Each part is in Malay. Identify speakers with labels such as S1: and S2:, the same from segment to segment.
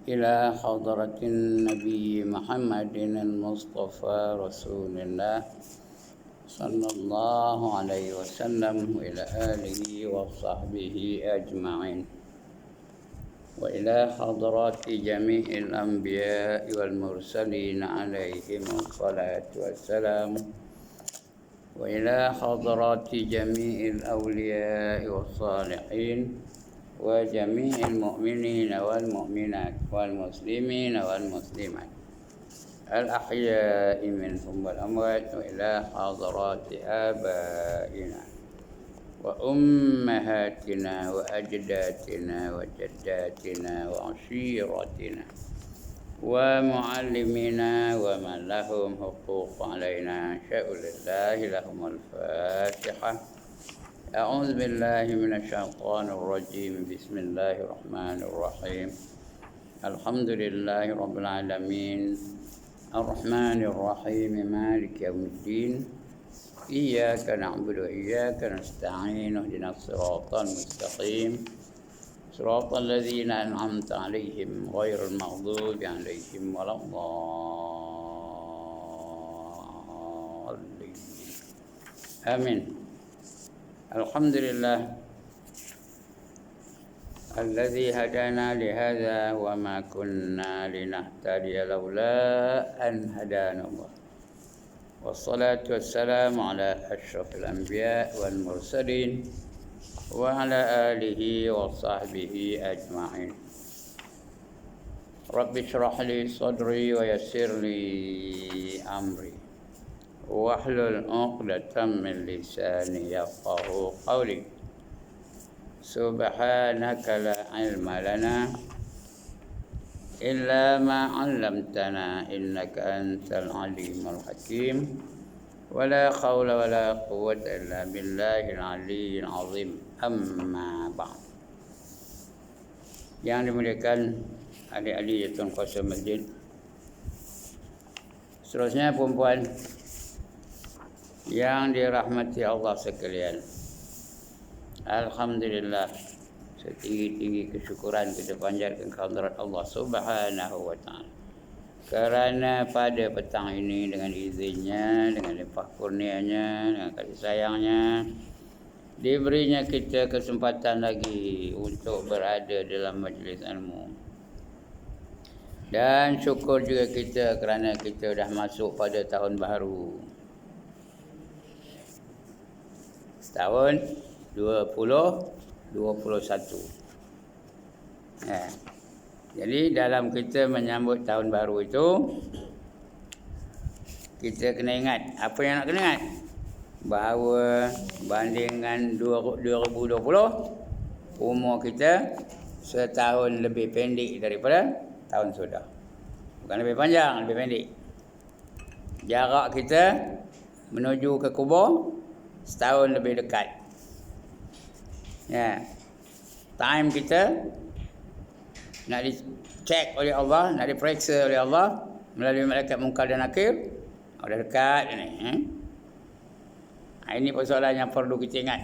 S1: إلى حضرة النبي محمد المصطفى رسول الله صلى الله عليه وسلم وإلى آله وصحبه أجمعين، وإلى حضرات جميع الأنبياء والمرسلين عليهم الصلاة والسلام، وإلى حضرات جميع الأولياء والصالحين وجميع المؤمنين والمؤمنات والمسلمين والمسلمات الأحياء منهم والأموات، وإلى حضرات آبائنا وأمهاتنا وأجدادنا وجداتنا وعشيرتنا ومعلمينا ومن لهم حقوق علينا، شاء لله لهم الفاتحة. أعوذ بالله من الشيطان الرجيم، بسم الله الرحمن الرحيم. الحمد لله رب العالمين، الرحمن الرحيم، مالك يوم الدين، إياك نعبد وإياك نستعين، اهدنا الصراط المستقيم، صراط الذين أنعمت عليهم غير المغضوب عليهم ولا الضالين، آمين. الحمد لله الذي هدانا لهذا وما كنا لنهتدي لولا أن هدانا الله، والصلاة والسلام على أشرف الأنبياء والمرسلين وعلى آله وصحبه أجمعين. رب اشرح لي صدري ويسر لي أمري واحلل عقدة من لساني يفقه قولي. سبحانك لا علم لنا إلا ما علمتنا إنك أنت العليم الحكيم، ولا حول ولا قوة إلا بالله العلي العظيم. Amma ba'd. Yang dimuliakan adik-adik Tuan Kuasa Masjid, seterusnya perempuan yang dirahmati Allah sekalian, alhamdulillah, setinggi-tinggi kesyukuran kita panjatkan kehadirat Allah Subhanahu wa taala, kerana pada petang ini dengan izinnya, dengan limpah kurnianya, dengan kasih sayangnya, diberinya kita kesempatan lagi untuk berada dalam majlis ilmu. Dan syukur juga kita kerana kita dah masuk pada tahun baru, tahun 2021. Jadi dalam kita menyambut tahun baru itu, kita kena ingat, apa yang nak kena ingat? Bahawa bandingan 2020, umur kita setahun lebih pendek daripada tahun sudah. Bukan lebih panjang, lebih pendek. Jarak kita menuju ke kubur setahun lebih dekat. Time kita nak dicek oleh Allah, nak diperiksa oleh Allah melalui malaikat Munkar dan Nakir, dah dekat ni. Ini persoalan yang perlu kita ingat,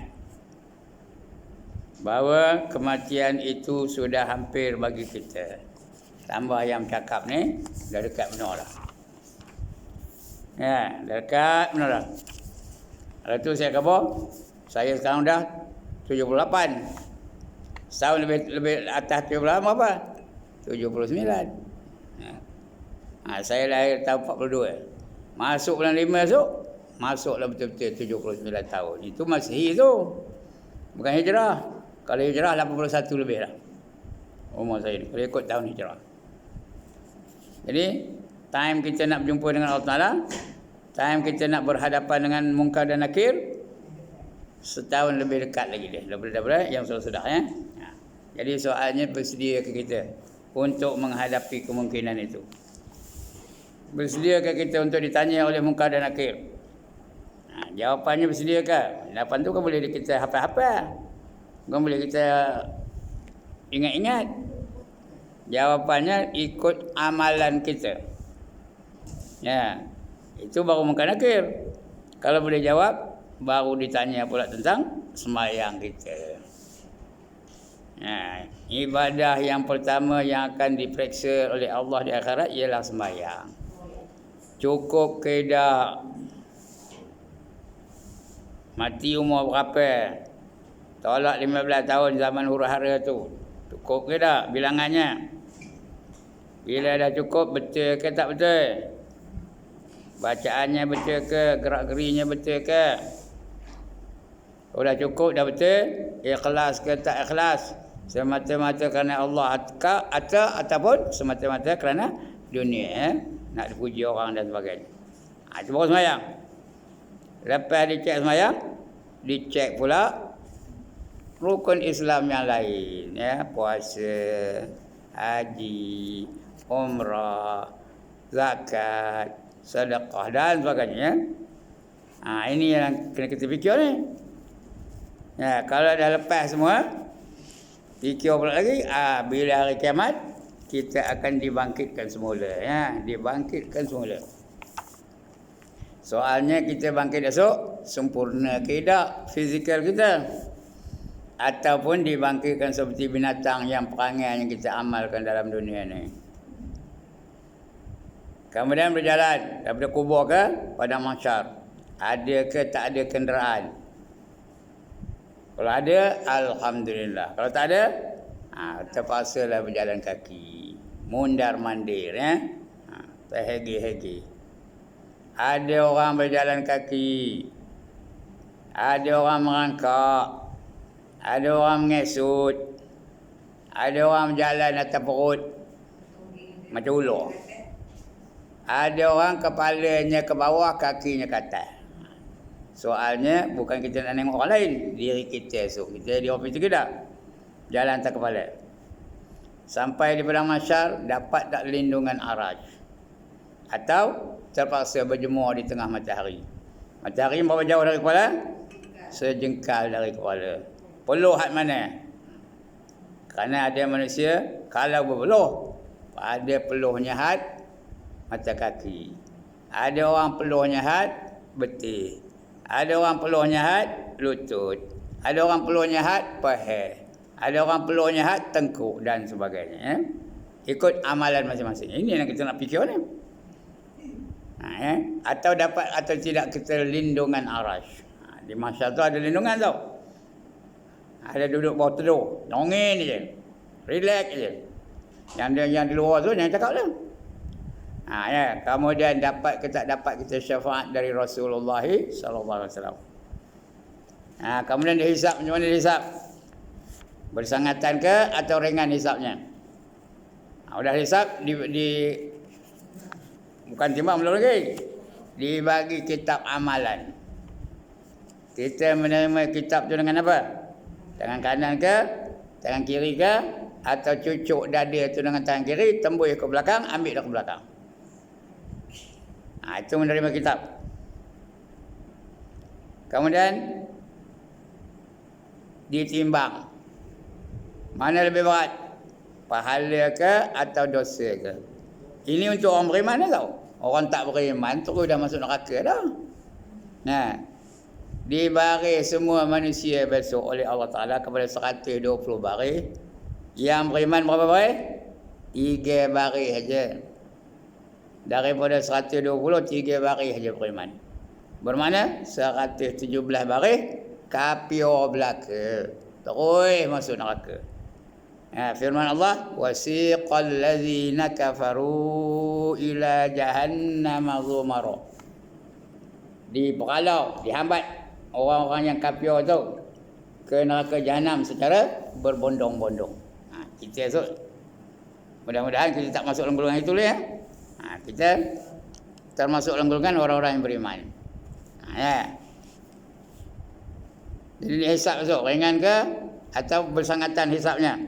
S1: bahawa kematian itu sudah hampir bagi kita. Tambah yang cakap ni, dah dekat benar dah. Dah dekat benar dah. Lepas tu saya khabar, saya sekarang dah 78. Setahun lebih atas 78 apa? 79. Saya lahir tahun 42. Masuk bulan 5 esok, masuklah betul-betul 79 tahun. Itu Masihi tu, bukan hijrah. Kalau hijrah 81 lebih dah umur saya ni, kalau ikut tahun hijrah. Jadi time kita nak berjumpa dengan Allah Ta'ala, time kita nak berhadapan dengan Munkar dan Nakir, setahun lebih dekat lagi dia daripada yang sudah-sudah. Jadi soalnya, bersedia ke kita untuk menghadapi kemungkinan itu? Bersedia ke kita untuk ditanya oleh Munkar dan Nakir? Jawapannya bersedia ke? Jawapan tu kan boleh kita hafal-hafal, bukan boleh kita ingat-ingat. Jawapannya ikut amalan kita. Itu baru Munkar Nakir. Kalau boleh jawab, baru ditanya pula tentang sembahyang kita. Ibadah yang pertama yang akan diperiksa oleh Allah di akhirat ialah sembahyang. Cukup ke tak? Mati umur berapa? Tolak 15 tahun zaman huru-hara tu. Cukup ke tak bilangannya? Bila dah cukup, betul ke tak betul? Bacaannya betul ke? Gerak-gerinya betul ke? Kalau dah cukup, dah betul, ikhlas ke tak ikhlas? Semata-mata kerana Allah ataupun semata-mata kerana dunia, nak dipuji orang dan sebagainya. Itu baru sembahyang. Lepas dicek sembahyang, dicek pula rukun Islam yang lain, puasa, haji, umrah, zakat, sedekah dan sebagainya. Ini yang kena kita fikir ni. Kalau dah lepas semua, fikir pula lagi, bila hari kiamat kita akan dibangkitkan semula, dibangkitkan semula. Soalnya kita bangkit esok, sempurna ke tak fizikal kita? Ataupun dibangkitkan seperti binatang yang perangai yang kita amalkan dalam dunia ni. Kemudian berjalan daripada kubur ke padang mahsyar. Ada ke tak ada kenderaan? Kalau ada, alhamdulillah. Kalau tak ada, terpaksalah berjalan kaki. Mundar mandir, terhegi-hegi. Ada orang berjalan kaki. Ada orang merangkak. Ada orang mengesut. Ada orang berjalan atas perut macam ular. Ada orang kepalanya ke bawah, kakinya ke atas. Soalnya bukan kita nak tengok orang lain, diri kita esok. Kita di ofis kita dah jalan atas kepala. Sampai di padang mahsyar, dapat tak lindungan araj? Atau terpaksa berjemur di tengah matahari. Matahari berapa jauh dari kepala? Sejengkal dari kepala. Peluh hat mana? Kerana ada manusia, kalau berpeluh, ada peluhnya hat mata kaki. Ada orang peluhnya hat betis. Ada orang peluhnya hat lutut. Ada orang peluhnya hat paha. Ada orang peluhnya hat tengkuk dan sebagainya. Ikut amalan masing-masing. Ini yang kita nak fikir ni. Atau dapat atau tidak kita lindungan arasy. Di mahsyar tu ada lindungan tau. Ada duduk bawah teduh, nongin je. Relax je. Yang di luar tu jangan cakap lah. Kemudian dapat ke tak dapat kita syafaat dari Rasulullah sallallahu alaihi wasallam. Kemudian dihisap, macam mana dihisap? Bersangatan ke atau ringan hisapnya? Sudah hisap bukan timbang belum lagi. Dibagi kitab amalan. Kita menerima kitab tu dengan apa? Tangan kanan ke? Tangan kiri ke? Atau cucuk dada tu dengan tangan kiri, tembus ke belakang, ambil dah ke belakang. Itu menerima kitab. Kemudian ditimbang. Mana lebih berat? Pahala ke atau dosa ke? Ini untuk orang beriman tau. Orang tak beriman terus dah masuk neraka dah. Dibaris semua manusia besok oleh Allah Ta'ala kepada 120 baris. Yang beriman berapa baris? 3 baris saja. Daripada 120, 3 baris saja beriman. Bermakna 117 baris kafir belaka. Terus masuk neraka. Firman Allah, wasiqal ladzina kafaru ila jahannam zumara. Diperalau, dihambat orang-orang yang kafir tu ke neraka jahanam secara berbondong-bondong. Kita esok mudah-mudahan kita tak masuk dalam golongan itu lah. Kita termasuk dalam golongan orang-orang yang beriman. Jadi dihisap esok ringan ke atau bersangatan hisapnya.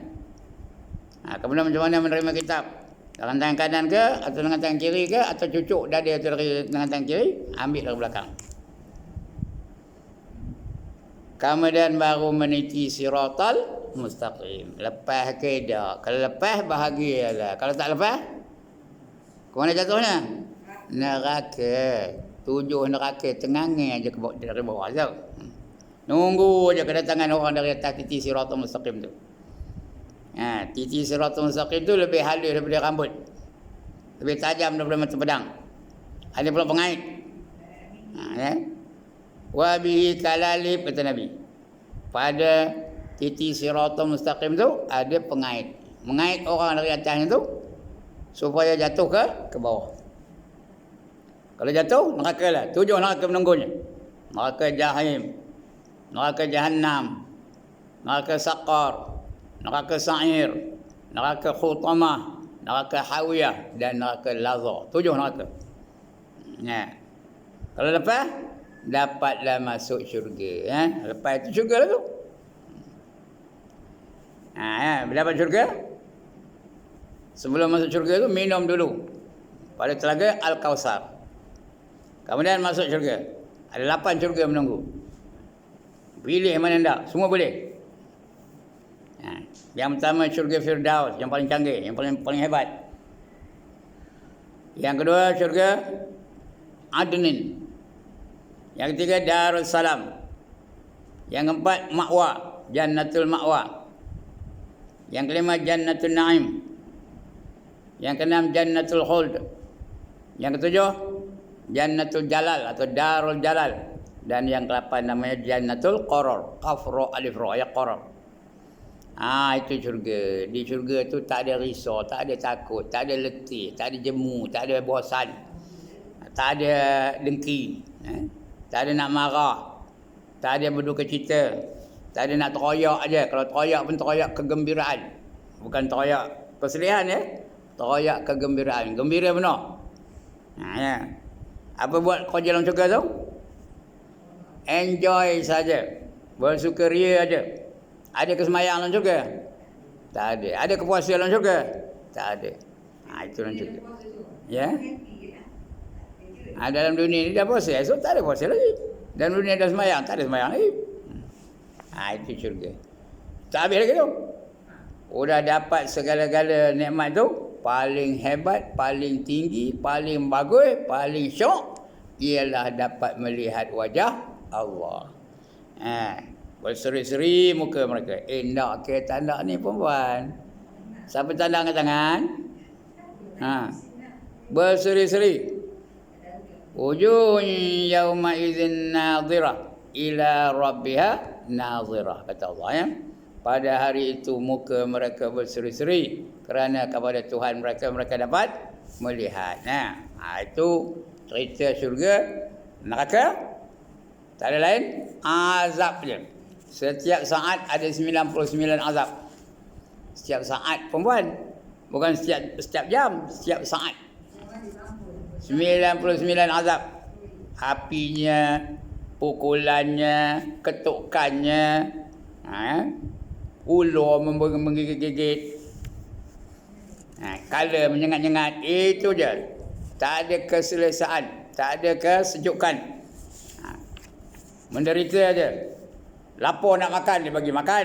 S1: Kemudian macam mana menerima kitab? Dengan tangan kanan ke atau dengan tangan kiri ke atau cucuk dada tu dengan tangan kiri, ambil dari belakang. Kemudian baru meniti siratal mustaqim. Lepas ke tak? Kalau lepas bahagialah. Kalau tak lepas, ke mana jatuhnya? Neraka. 7 neraka tengangnya aja ke bawah, dari bawah tau. Nunggu aja kedatangan orang dari atas titi siratal mustaqim tu. Titi siratul mustaqim tu lebih halus daripada rambut. Lebih tajam daripada mata pedang. Ada pula pengait. Wa bihi kalalib, kata Nabi. Pada titi siratul mustaqim tu ada pengait. Mengait orang dari atasnya tu supaya jatuh ke bawah. Kalau jatuh, neraka lah. 7 neraka menunggunya. Neraka jahim, neraka jahannam, neraka saqar, neraka sa'ir, neraka khutamah, neraka hawiyah dan neraka lazar. 7 neraka. Kalau lepas, dapatlah masuk syurga. Lepas itu syurga lah tu. Bila dapat syurga, sebelum masuk syurga tu minum dulu pada telaga Al-Kausar. Kemudian masuk syurga. Ada 8 syurga menunggu. Pilih mana hendak, semua boleh. Yang pertama syurga Firdaus, yang paling canggih, yang paling hebat. Yang kedua syurga Adnin. Yang ketiga Darussalam. Yang keempat Ma'wa, Jannatul Ma'wa. Yang kelima Jannatul Naim. Yang keenam Jannatul Khuld. Yang ketujuh Jannatul Jalal atau Darul Jalal. Dan yang ke-8 namanya Jannatul Qarar. Qaf ra alif ra, ya qarar. Itu syurga. Di syurga tu tak ada risau, tak ada takut, tak ada letih, tak ada jemu, tak ada bosan, tak ada dengki, tak ada nak marah, tak ada berduka cita, tak ada nak teroyak aja. Kalau teroyak pun teroyak kegembiraan. Bukan teroyak kesedihan, teroyak kegembiraan. Gembira benar. Apa buat kerja dalam syurga tu? Enjoy saja. Bersukaria aja. Ada kesemayang dalam syurga? Tak ada. Ada kepuasan dalam syurga? Tak ada. Itu dalam syurga. Ya. Dalam dunia ni dah puasa, esok tak ada puasa lagi. Dalam dunia dah semayang, tak ada semayang lagi. Itu syurga. Tak habis lagi tu. Udah dapat segala-gala nikmat tu, paling hebat, paling tinggi, paling bagus, paling syok ialah dapat melihat wajah Allah. Berseri-seri muka mereka. Nak ke tanda ni perempuan? Siapa tanda angkat tangan? Berseri-seri. Wujuh yauma idzin nadhirah ila rabbiha nadhirah, kata Allah. Pada hari itu muka mereka berseri-seri kerana kepada Tuhan mereka dapat melihat. Itu cerita syurga. Neraka tak ada lain, azab je. Setiap saat ada 99 azab. Setiap saat perempuan. Bukan setiap jam, setiap saat. 99 azab. Apinya, pukulannya, ketukannya, ular menggigit-gigit, kala menyengat-nyengat. Itu je. Tak ada keselesaan, tak ada kesejukan. Menderita aja. Lapar nak makan, dia bagi makan.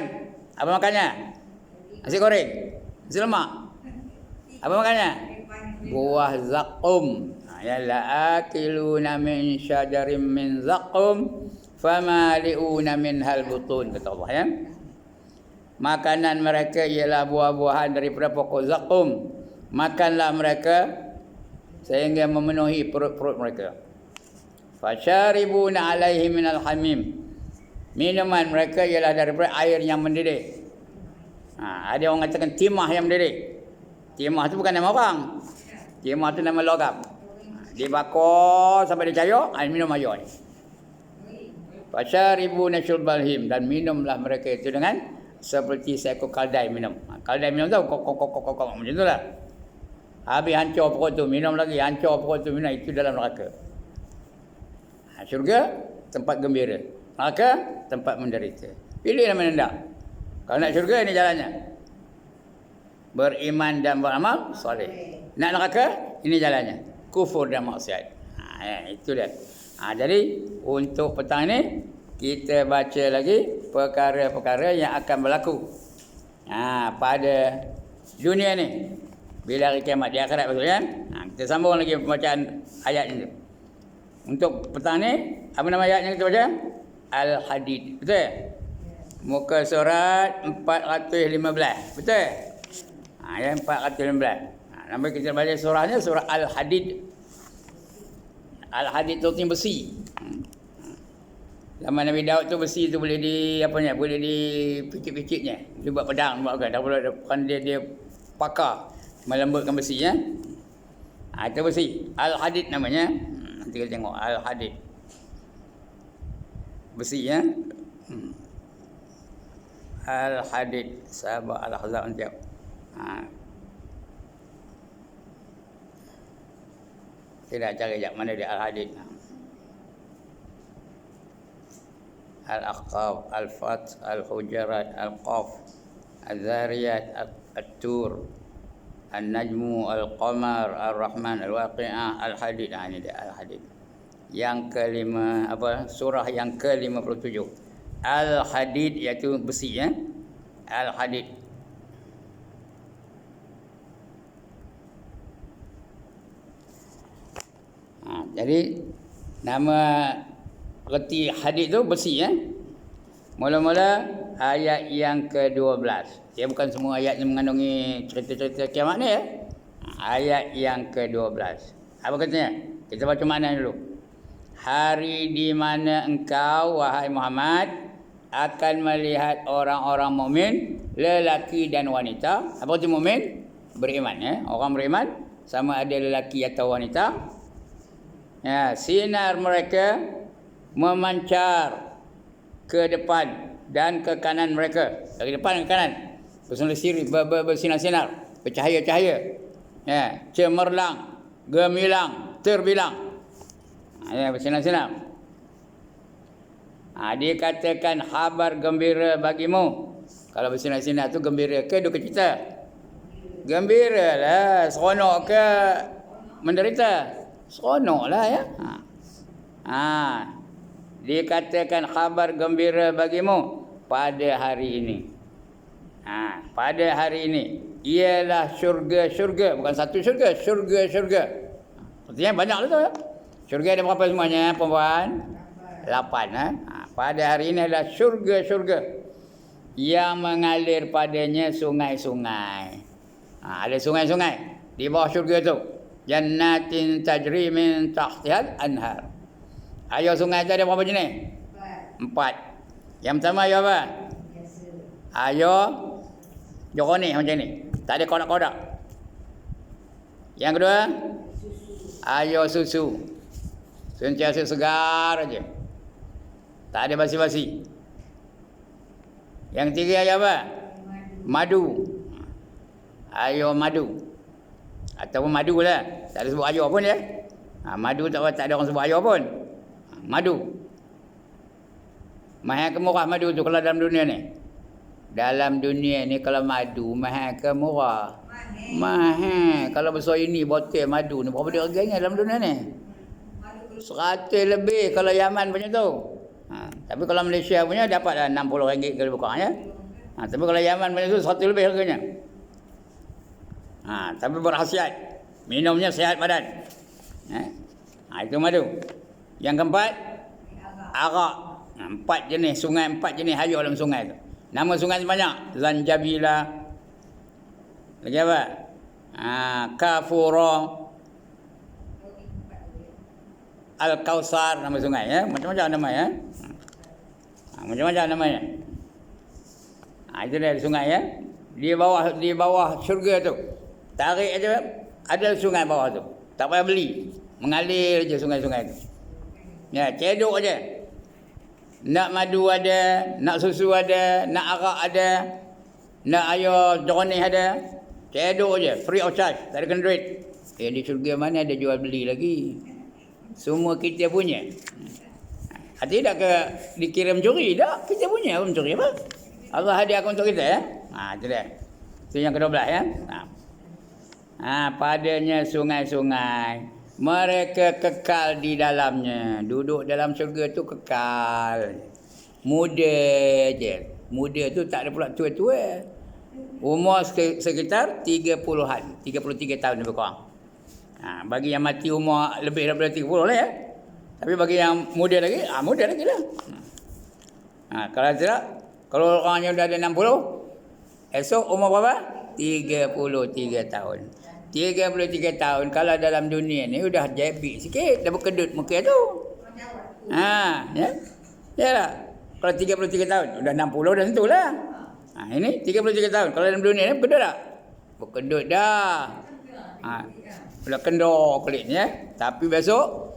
S1: Apa makannya? Nasi goreng, nasi lemak. Apa makannya? Buah zakum. La'akiluna min syajarin min zakum famali'una minhal butun, kata Allah. Makanan mereka ialah buah-buahan daripada pokok zakum. Makanlah mereka sehingga memenuhi perut-perut mereka. Fasyaribuna alaihi minal hamim. Minuman mereka ialah daripada air yang mendidih. Ada orang katakan timah yang mendidih. Timah tu bukan nama orang. Timah tu nama logam. Dibakar sampai dia cair, minum air ni. Fasyaribuna syurbal him, dan minumlah mereka itu dengan seperti seekor kaldai minum. Kaldai minum tahu, kok macam itulah. Habis hancur perut tu, minum lagi, hancur perut tu, minum. Itu dalam neraka. Syurga tempat gembira, neraka tempat menderita. Pilih mana hendak. Kalau nak syurga, ini jalannya. Beriman dan beramal soleh. Nak neraka, ini jalannya. Kufur dan maksiat. Itu dia. Jadi untuk petang ini kita baca lagi perkara-perkara yang akan berlaku pada dunia ni bila hari kiamat di akhirat, betul kan? Kita sambung lagi pembacaan ayat ini. Untuk petang ni, apa nama ayat yang kita baca? Al-Hadid. Betul? Muka surat 415. Betul? Yang 415. Nama kita baca surahnya surah Al-Hadid. Al-Hadid tu besi. Zaman Nabi Daud tu besi tu boleh boleh dipicit-picitnya. Dia buat pedang, buat apa? Tak boleh dia pakar melembutkan besi ya. Itu besi. Al-Hadid namanya. Nanti kita tengok Al-Hadid. Besi ya. Al-Hadid, sahabat Al-Ahzab nanti. Tidak cari jap mana dia Al-Hadid. Al-Ahqaf, Al-Fath, Al-Hujarat, Al-Qaf, Al-Zariyat, Al-Tur, Al-Najmu, Al-Qamar, Al-Rahman, Al-Waqi'ah, Al-Hadid. Ini dia Al-Hadid. Yang kelima, surah yang ke-57. Al-Hadid iaitu besi ya. Al-Hadid. Jadi nama reti hadid tu besi ya. Mula-mula ayat yang ke-12. Dia bukan semua ayat yang mengandungi cerita-cerita kiamat ni ya. Ayat yang ke-12. Apa katanya? Kita baca makna dulu. Hari di mana engkau wahai Muhammad akan melihat orang-orang mukmin, lelaki dan wanita. Apa itu mukmin? Beriman ya. Orang beriman sama ada lelaki atau wanita. Ya, sinar mereka memancar ke depan dan ke kanan mereka. Dari depan ke kanan. Bersinar-sinar, bercahaya-cahaya. Ya, cemerlang, gemilang, terbilang. Ya, bersinar-sinar. Dikatakan khabar gembira bagimu. Kalau bersinar-sinar tu gembira ke duka cita? Gembira lah. Seronok ke menderita? Seronoklah ya. Dikatakan khabar gembira bagimu pada hari ini. Pada hari ini ialah syurga-syurga, bukan satu syurga, syurga-syurga. Artinya banyak lah tu ya. Syurga ada berapa semuanya, perempuan? 8 Pada hari ini adalah syurga-syurga yang mengalir padanya sungai-sungai. Ada sungai-sungai di bawah syurga tu. Jannatin tajri min tahtihal anhar. Air sungai tu ada berapa jenis? 4. Yang pertama air apa? Air joroni macam ni. Tak ada kodak-kodak. Yang kedua, air susu. Sentiasa segar aja. Tak ada basi-basi. Yang ketiga air apa? Madu. Air madu. Ataupun madu lah. Tak ada sebut air pun ya. Madu tak ada orang sebut air pun. Madu. Mahal ke murah madu tu kalau dalam dunia ni? Dalam dunia ni kalau madu mahal ke murah? Mahal. Kalau besar ini botol madu ni berapa dia harganya dalam dunia ni? 100 lebih kalau Yaman punya tu. Tapi kalau Malaysia punya dapat RM60 ke lebih kurang ya. Tapi kalau Yaman punya tu 100 lebih harganya. Tapi berkhasiat. Minumnya sihat badan. Itu madu. Yang keempat, arak. 4 jenis sungai, 4 jenis air dalam sungai tu. Nama sungai banyak. Zanjabila. Lagi apa? Kafura. Al-Kausar, nama sungai ya. Macam-macam nama ya. Macam-macam namanya. Itu dari sungai ya. Di bawah syurga tu. Tarik aja ada sungai bawah tu. Tak payah beli. Mengalir je sungai-sungai tu. Ya, cedok aja. Nak madu ada, nak susu ada, nak arak ada, nak air jernih ada. Cedok aja, free of charge, tak ada kena duit. Di syurga mana ada jual beli lagi? Semua kita punya. Tidak ke dikirim curi? Tak, kita punya pun curi apa? Allah hadiahkan untuk kita ya. Itu dia. Itu yang ke-12 ya. Padanya sungai-sungai. Mereka kekal di dalamnya. Duduk dalam syurga tu kekal. Muda je. Muda tu tak ada pula tua-tua. Umur sekitar 30-an. 33 tahun lebih kurang. Bagi yang mati umur lebih daripada 30 lah ya. Tapi bagi yang muda lagi lah. Kalau tidak, Kalau orangnya dah ada 60, esok umur berapa? 33 tahun. 33 tahun kalau dalam dunia ni sudah jebik sikit, dah berkedut muka tu. Ya. Yalah. Kalau 33 tahun, sudah 60 dah tentulah. Ini 33 tahun. Kalau dalam dunia ni berkedut tak? Berkedut dah. Sudah kendor kulit ni Tapi besok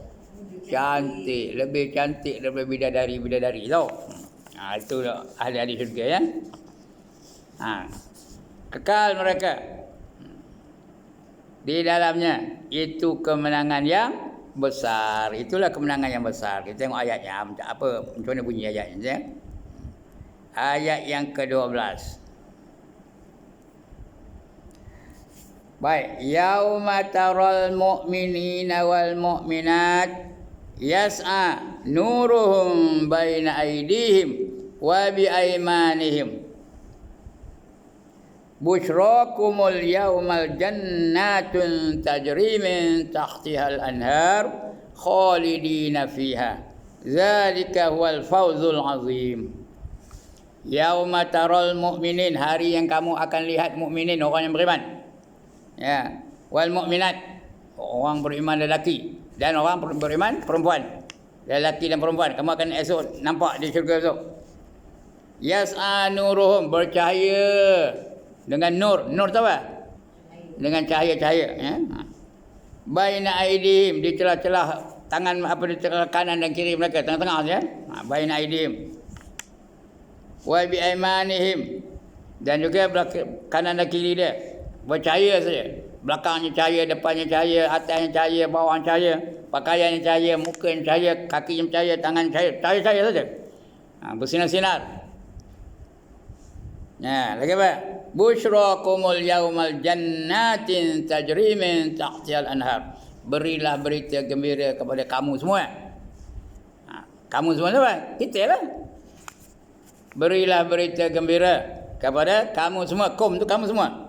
S1: cantik, lebih cantik daripada bidadari tau. Itu ahli-ahli syurga ya. Kekal mereka di dalamnya, itu kemenangan yang besar. Itulah kemenangan yang besar. Kita tengok ayatnya apa, macam mana bunyi ayatnya ya. Ayat yang ke-12. Baik, yauma taral mu'minina wal mu'minat yas'a nuruhum baina aydihim wa bi aymanihim busyrakumul yaumal jannatun tajri min tahtihal anhar khalidina fiha zalika huwal fawzul azim. Yauma taral mu'minin, hari yang kamu akan lihat mukminin, orang yang beriman. Ya, wal mu'minat, orang beriman lelaki, dan orang beriman perempuan. Lelaki dan perempuan, kamu akan esok nampak di syurga esok. Yas'a nuruhum, bercahaya dengan nur. Nur tahu apa? Dengan cahaya-cahaya, ya. Baina aidihim, di celah-celah tangan, apa, di celah kanan dan kiri mereka, tengah-tengah ya. Baina aidihim. Wa bi aymanihim, dan juga kanan dan kiri dia bercahaya saja. Belakangnya cahaya, depannya cahaya, atasnya cahaya, bawahnya cahaya, pakaiannya cahaya, mukanya cahaya, kakinya cahaya, tangan cahaya, cahaya saja. Bersinar-sinar. Lagi apa? Busyrakumul yaumal jannatin tajri min tahtihal anhar. Berilah berita gembira kepada kamu semua. Kamu semua apa? Kita lah. Berilah berita gembira kepada kamu semua. Kum tu kamu semua.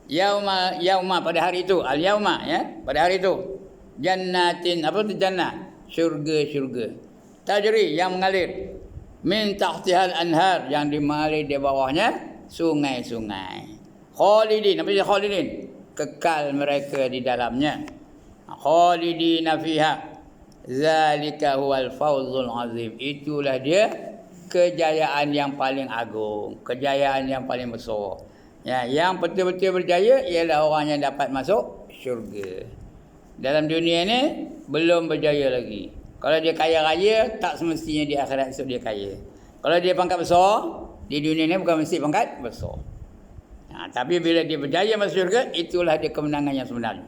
S1: Yauma pada hari itu, al yauma ya, pada hari itu. Jannatin, apa tu jannah? Syurga-syurga. Tajri, yang mengalir. Min tahtihal anhar, yang dimengalir di bawahnya sungai-sungai. Khalidin, apa dia khalidin? Kekal mereka di dalamnya. Khalidina fiha. Zalika huwal fawzul azim. Itulah dia kejayaan yang paling agung, kejayaan yang paling besar. Ya, yang betul-betul berjaya ialah orang yang dapat masuk syurga. Dalam dunia ni belum berjaya lagi. Kalau dia kaya raya, tak semestinya di akhirat esok dia kaya. Kalau dia pangkat besar, di dunia ni bukan mesti pangkat besar. Tapi bila dia berjaya masuk syurga, itulah dia kemenangan yang sebenarnya.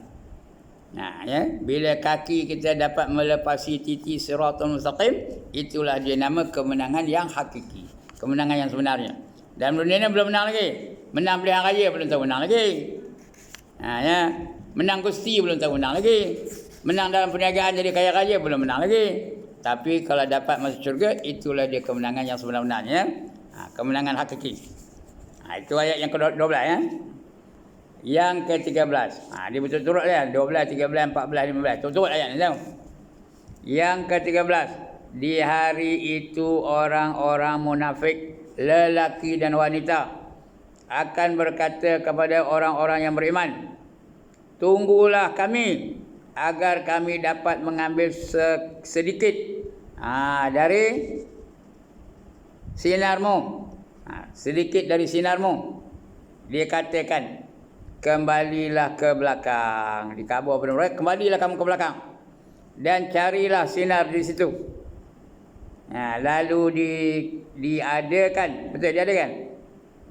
S1: Ya, bila kaki kita dapat melepasi titi siratul mustaqim, itulah dia nama kemenangan yang hakiki, kemenangan yang sebenarnya. Dalam dunia ni belum menang lagi. Menang pilihan raya belum tahu menang lagi. Ya, menang kusti belum tahu menang lagi. Menang dalam perniagaan jadi kaya raya belum menang lagi. Tapi kalau dapat masuk syurga, itulah dia kemenangan yang sebenarnya. Kemenangan hakiki. Itu ayat yang ke-12 ya. Yang ke-13. Dia betul-betul ya. 12, 13, 14, 15. Betul-betul ayat ni tahu. Yang ke-13. Di hari itu orang-orang munafik, lelaki dan wanita, akan berkata kepada orang-orang yang beriman, tunggulah kami agar kami dapat mengambil sedikit dari sinarmu. Sedikit dari sinarmu. Dia katakan, kembalilah ke belakang. Di Kaabah pada mereka, kembalilah kamu ke belakang dan carilah sinar di situ. Lalu diadakan, betul diadakan.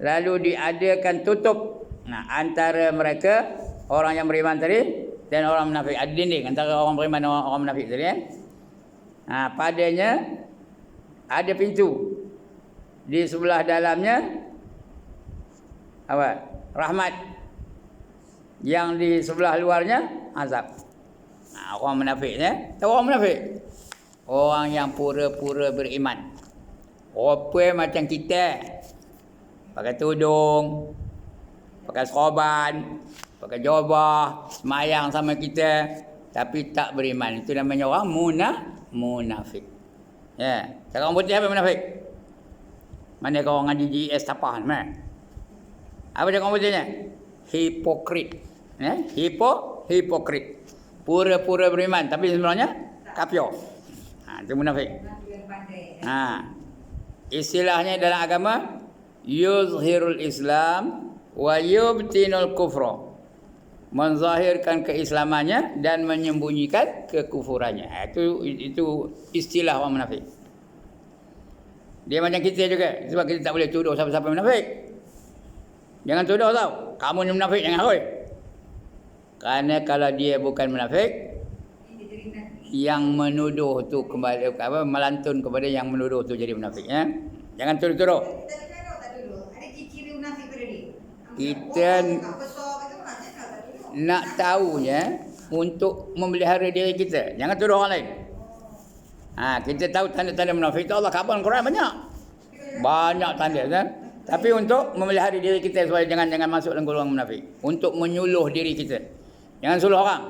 S1: Lalu diadakan tutup antara mereka, orang yang beriman tadi dan orang munafik. Ada dinding antara orang beriman dan orang munafik tadi ya. Padanya ada pintu. Di sebelah dalamnya apa? Rahmat. Yang di sebelah luarnya azab. Orang munafik ya. Tahu orang munafik? Orang yang pura-pura beriman. Rupa macam kita. Pakai tudung, pakai serban, pakai jubah, semayang sama kita, tapi tak beriman. Itu namanya orang munafik. Ya, cara orang putih apa munafik? Mana kau orang ngaji GS tapahan, mana? Apa dia komputernya? Hipokrit. Hipokrit. Pura-pura beriman tapi sebenarnya kafir. Itu munafik. Istilahnya dalam agama yuzhirul Islam wa yubtinul kufra. Menzahirkan keislamannya dan menyembunyikan kekufurannya. Itu istilah orang munafik. Dia macam kita juga. Sebab kita tak boleh tuduh siapa-siapa munafik. Jangan tuduh tau. Kamu ni munafik, jangan hoi. Kerana kalau dia bukan munafik, yang menuduh tu kembali melantun kepada yang menuduh tu jadi munafik, ya. Jangan tuduh-tuduh.
S2: Ada ciri munafik pada dia.
S1: Kita nak tahunya untuk memelihara diri kita. Jangan tuduh orang lain. Kita tahu tanda-tanda munafik itu Allah khabar Quran banyak. Banyak tanda, kan? Tapi untuk memelihara diri kita supaya jangan masuk dalam golongan munafik. Untuk menyuluh diri kita. Jangan suluh orang.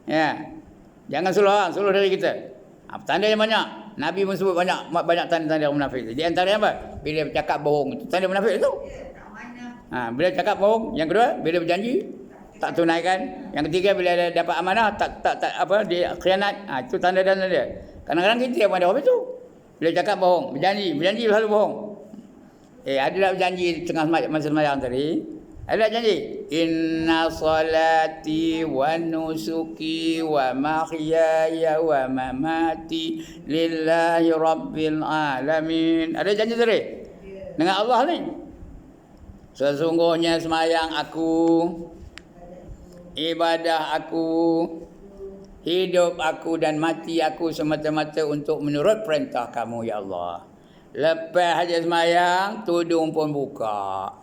S1: Ya. Jangan suluh orang, suluh diri kita. Tanda yang banyak. Nabi pun sebut banyak tanda-tanda munafik. Di antaranya apa? Bila bercakap bohong. Itu tanda munafik itu. Bila cakap bohong. Yang kedua, bila berjanji tak tunaikan. Yang ketiga, bila dapat amanah tak dia khianat. Itu tanda-tanda dia. Kadang-kadang kita pun ada apa itu. Bila cakap bohong, berjanji selalu bohong. Adalah berjanji tengah masa sembahyang tadi. Ada janji. Inna salati wa nusuki wa mahyaya wa mamati lillahi rabbil alamin. Ada janji tadi dengan Allah ni. Sesungguhnya sembahyang aku, ibadah aku, hidup aku dan mati aku semata-mata untuk menurut perintah kamu, ya Allah. Lepas haji sembahyang, tudung pun buka.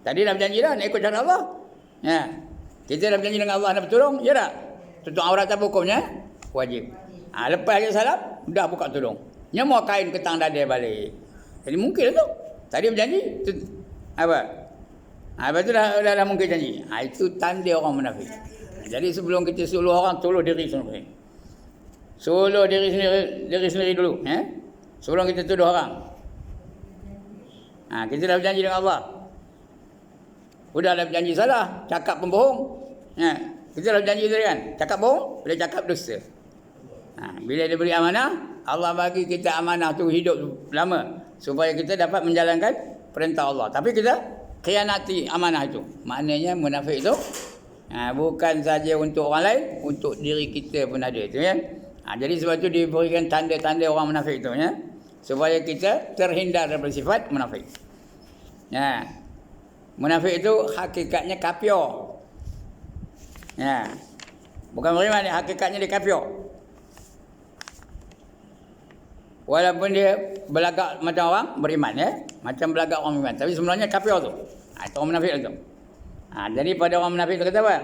S1: Tadi dah berjanji dah nak ikut cara Allah. Ya. Kita dah berjanji dengan Allah nak bertolong, ya tak? Tutup aurat apa hukumnya? Wajib. Lepas haji salam, dah buka tudung. Nyemua kain ketang dada balik. Jadi mungkin tu. Tadi berjanji, apa? Lepas tu dah mungkin janji. Itu tanda orang munafik. Jadi sebelum kita suluh orang, tolong diri sendiri. Suluh diri sendiri dulu. Sebelum kita tuduh orang. Kita dah berjanji dengan Allah. Udah dah berjanji salah, cakap pembohong. Kita dah berjanji tadi kan, cakap bohong, boleh cakap dusta. Bila dia beri amanah, Allah bagi kita amanah tu hidup lama supaya kita dapat menjalankan perintah Allah. Tapi kita khianati amanah itu. Maknanya munafik itu bukan saja untuk orang lain, untuk diri kita pun ada itu, ya. Jadi sebab itu diberikan tanda-tanda orang munafik itu, ya, supaya kita terhindar daripada sifat munafik. Munafik itu hakikatnya kafir. Bukan beriman, hakikatnya dia kafir. Walaupun dia belagak macam orang beriman, ya, macam belagak orang beriman, tapi sebenarnya kafir tu. Itu orang munafik itu. Jadi pada orang munafik itu kata apa?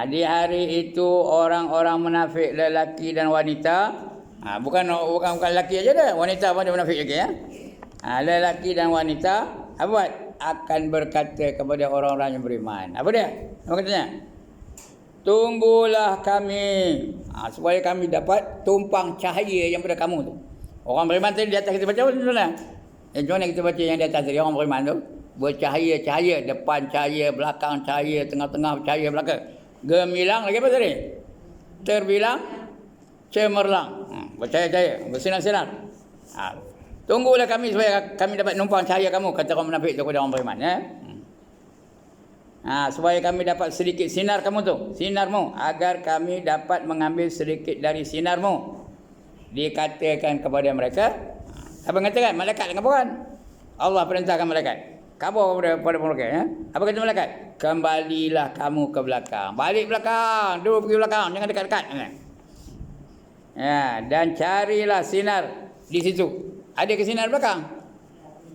S1: Di hari itu orang-orang munafik lelaki dan wanita, bukan lelaki aja dah, wanita pun ada munafik juga, ya. Lelaki dan wanita apa buat? Akan berkata kepada orang-orang yang beriman. Apa dia? Apa katanya? Tunggulah kami, supaya kami dapat tumpang cahaya yang pada kamu tu. Orang beriman tadi di atas kita baca apa sebenarnya? Macam mana kita baca yang di atas tadi? Orang beriman tu bercahaya-cahaya, depan cahaya, belakang cahaya, tengah-tengah cahaya belakang. Gemilang lagi apa tadi? Terbilang, cemerlang. Bercahaya-cahaya, bersinar-sinar. Tunggulah kami supaya kami dapat numpang cahaya kamu, kata orang munafik tu kepada orang beriman, ya. Supaya kami dapat sedikit sinar kamu tu, sinarmu, agar kami dapat mengambil sedikit dari sinarmu. Dikatakan kepada mereka, apa katakan? Malaikat dengan bukan? Allah perintahkan malaikat. Khabar pada mereka, ya. Apa kata malaikat? Kembalilah kamu ke belakang. Balik belakang, duduk pergi belakang, jangan dekat-dekat. Ya, dan carilah sinar di situ. Ada ke sinar belakang?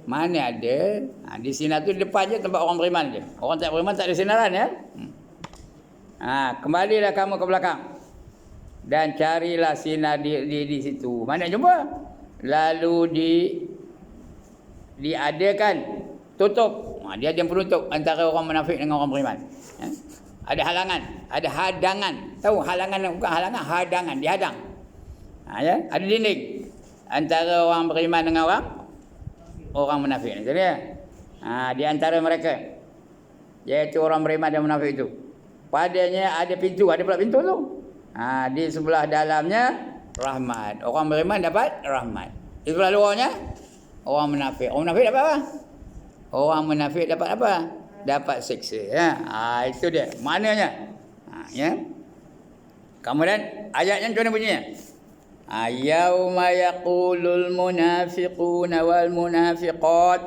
S1: Mana ada? Di sinar tu di depan je tempat orang beriman je. Orang tak beriman tak ada sinaran, ya. Kembalilah kamu ke belakang dan carilah sinar di situ. Mana jumpa? Lalu diadakan tutup. Dia ada penutup antara orang munafik dengan orang beriman. Ada halangan, ada hadangan. Tahu halangan bukan halangan, hadangan, dihadang. Ya, ada dinding. antara orang beriman dengan orang munafik ni. Jadi di antara mereka, iaitu orang beriman dan munafik itu, padanya ada pintu, ada pula pintu tu. Di sebelah dalamnya rahmat. Orang beriman dapat rahmat. Di sebelah luarnya orang munafik. Orang munafik dapat apa? Orang munafik dapat apa? Dapat siksa. Itu dia maknanya. Ya. Kemudian ayatnya macam mana bunyinya? Yauma yaqulul munafiquna wal munafiqat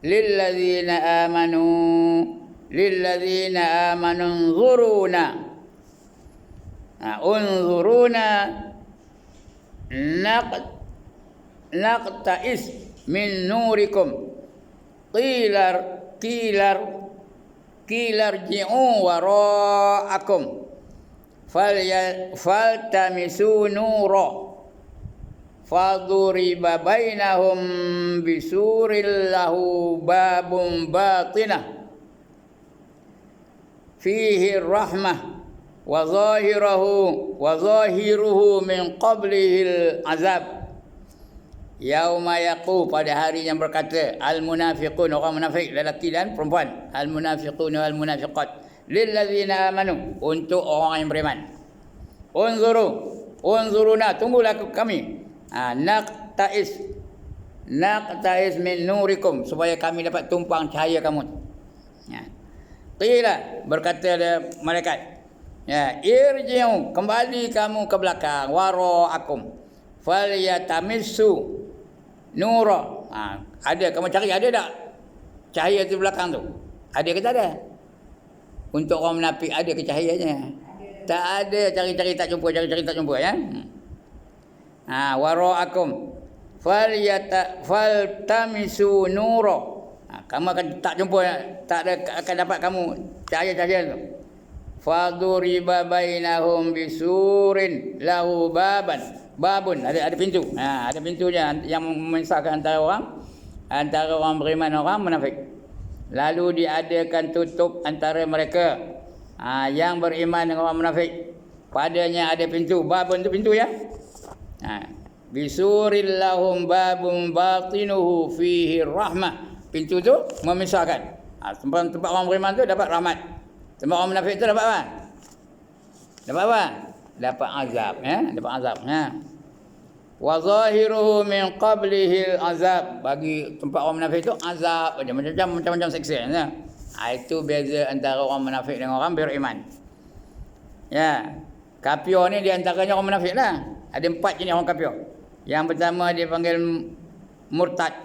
S1: lilladzina amanu unzuruna naqtais min nurikum ji'u wara'akum faltamisu nura faduriba bainahum bisuril lahu babun batinah fihi rahmah wa zahiruhu min qablihil azab. Yauma yaqu, pada hari yang berkata, al munafiqun, orang munafik lelaki dan perempuan, al munafiqun wal munafiqat lil ladzina amanu, untuk orang yang beriman, unzuruna, tunggulah kami, naqtais min nurikum, supaya kami dapat tumpang cahaya kamu. Qila, berkata malaikat, irji'u, kembali kamu ke belakang, wara'akum falyatamissu nura. Ada, kamu cari, ada tak cahaya di belakang tu? Ada ke tak ada? Untuk orang munafik ada ke cahayanya? Tak ada, cari-cari tak jumpa, cari-cari tak jumpa, ya. Wara'akum faltamisu nura. Kamu akan tak jumpa, tak ada, akan dapat kamu cahaya-cahaya tu. Faduriba bainahum bisurin lahu babun, ada pintu. Ada pintunya yang memisahkan antara orang beriman dan orang munafik. Lalu diadakan tutup antara mereka, yang beriman dengan orang munafik. Padanya ada pintu. Babun tu pintu, ya. Bisuril lahum babun batinuhu fihi rahmah. Pintu tu memisahkan. Tempat orang beriman tu dapat rahmat. Tempat orang munafik tu dapat apa? Dapat apa? Dapat azab, ya. Dapat azab, ya. Wa zahiruhu min qablihil azab. Bagi tempat orang munafik itu azab aja, macam-macam siksa, ya. Itu beza antara orang munafik dengan orang beriman. Ya. Kafir ni di antaranya orang munafik lah. Ada 4 jenis orang kafir. Yang pertama dia panggil murtad.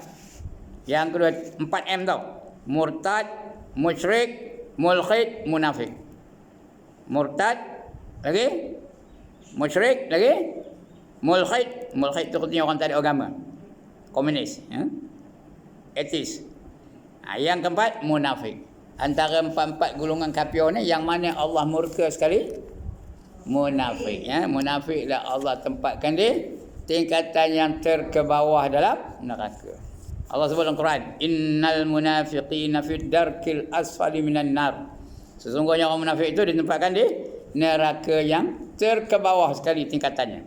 S1: Yang kedua 4M tau. Murtad, musyrik, mulhid, munafik. Murtad lagi, musyrik lagi, mulhid. Mulhid tu artinya orang tak ada agama, komunis, ya? Ateis. Yang keempat munafik. Antara 4 golongan kafir ni, yang mana Allah murka sekali? Munafik, ya. Munafik lah Allah tempatkan dia tingkatan yang terkebawah dalam neraka. Allah sebut dalam Quran, innal munafiqina fid darkil asfali minan nar. Sesungguhnya orang munafik itu ditempatkan di neraka yang terkebawah sekali tingkatannya.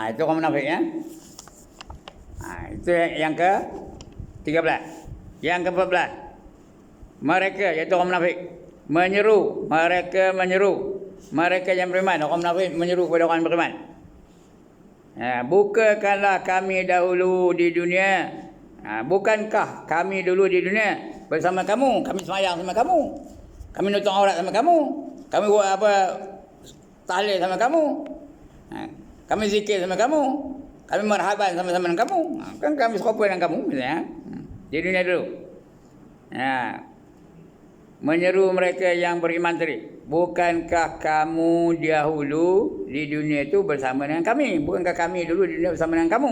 S1: Itu orang munafik, ya. Itu yang ke-13. Yang ke-14, mereka, iaitu orang munafik, menyeru. Mereka yang beriman, orang munafik menyeru kepada orang beriman, bukakanlah kami dahulu di dunia. Bukankah kami dulu di dunia bersama kamu? Kami semayang sama kamu, kami nutup aurat sama kamu, kami buat apa, tahlil sama kamu, kami zikir sama kamu, kami marhaban sama-sama dengan kamu. Kan kami serupa dengan kamu, misalnya, di dunia dulu. Menyeru mereka yang beriman tadi, bukankah kamu dahulu di dunia itu bersama dengan kami? Bukankah kami dulu di dunia bersama dengan kamu?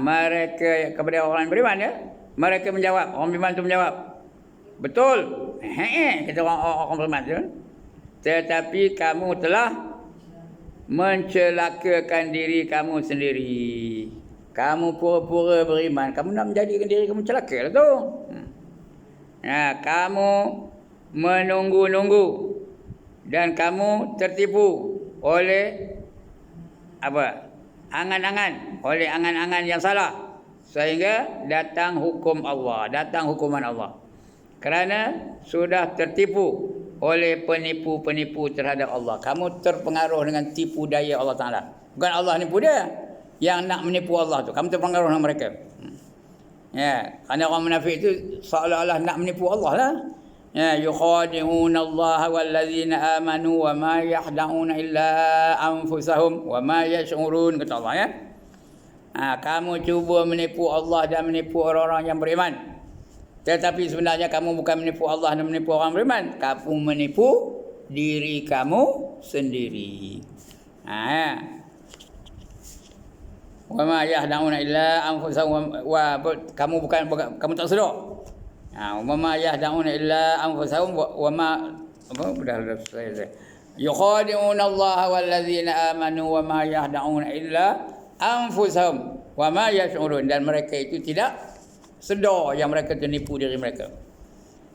S1: Mereka, kepada orang beriman, ya, mereka menjawab, orang beriman itu menjawab, betul, kata orang beriman itu, tetapi kamu telah mencelakakan diri kamu sendiri. Kamu pura-pura beriman, kamu nak menjadikan diri kamu celaka lah tu. Kamu menunggu-nunggu dan kamu tertipu oleh apa? angan-angan, oleh angan-angan yang salah, sehingga datang hukum Allah, datang hukuman Allah. Kerana sudah tertipu oleh penipu-penipu terhadap Allah. Kamu terpengaruh dengan tipu daya Allah Ta'ala. Bukan Allah nipu dia, yang nak menipu Allah tu. Kamu terpengaruh dengan mereka. Ya, kerana orang munafik itu seolah-olah nak menipu Allah lah. Ya, yukhadi'una Allah wallazina amanu wa ma yahda'una illa anfusahum wa ma yash'urun, kata Allah ya. Kamu cuba menipu Allah dan menipu orang-orang yang beriman. Tetapi sebenarnya kamu bukan menipu Allah dan menipu orang beriman. Kamu menipu diri kamu sendiri. Wa ma yahda'una illa anfusahum kamu kamu tak sedar. Wa ma yahda'una illa anfusahum wa ma dah saya. Yukhadi'una Allah wallazina amanu wa ma yahda'una illa anfusahum wa ma yash'urun, dan mereka itu tidak sedar yang mereka ternipu diri mereka.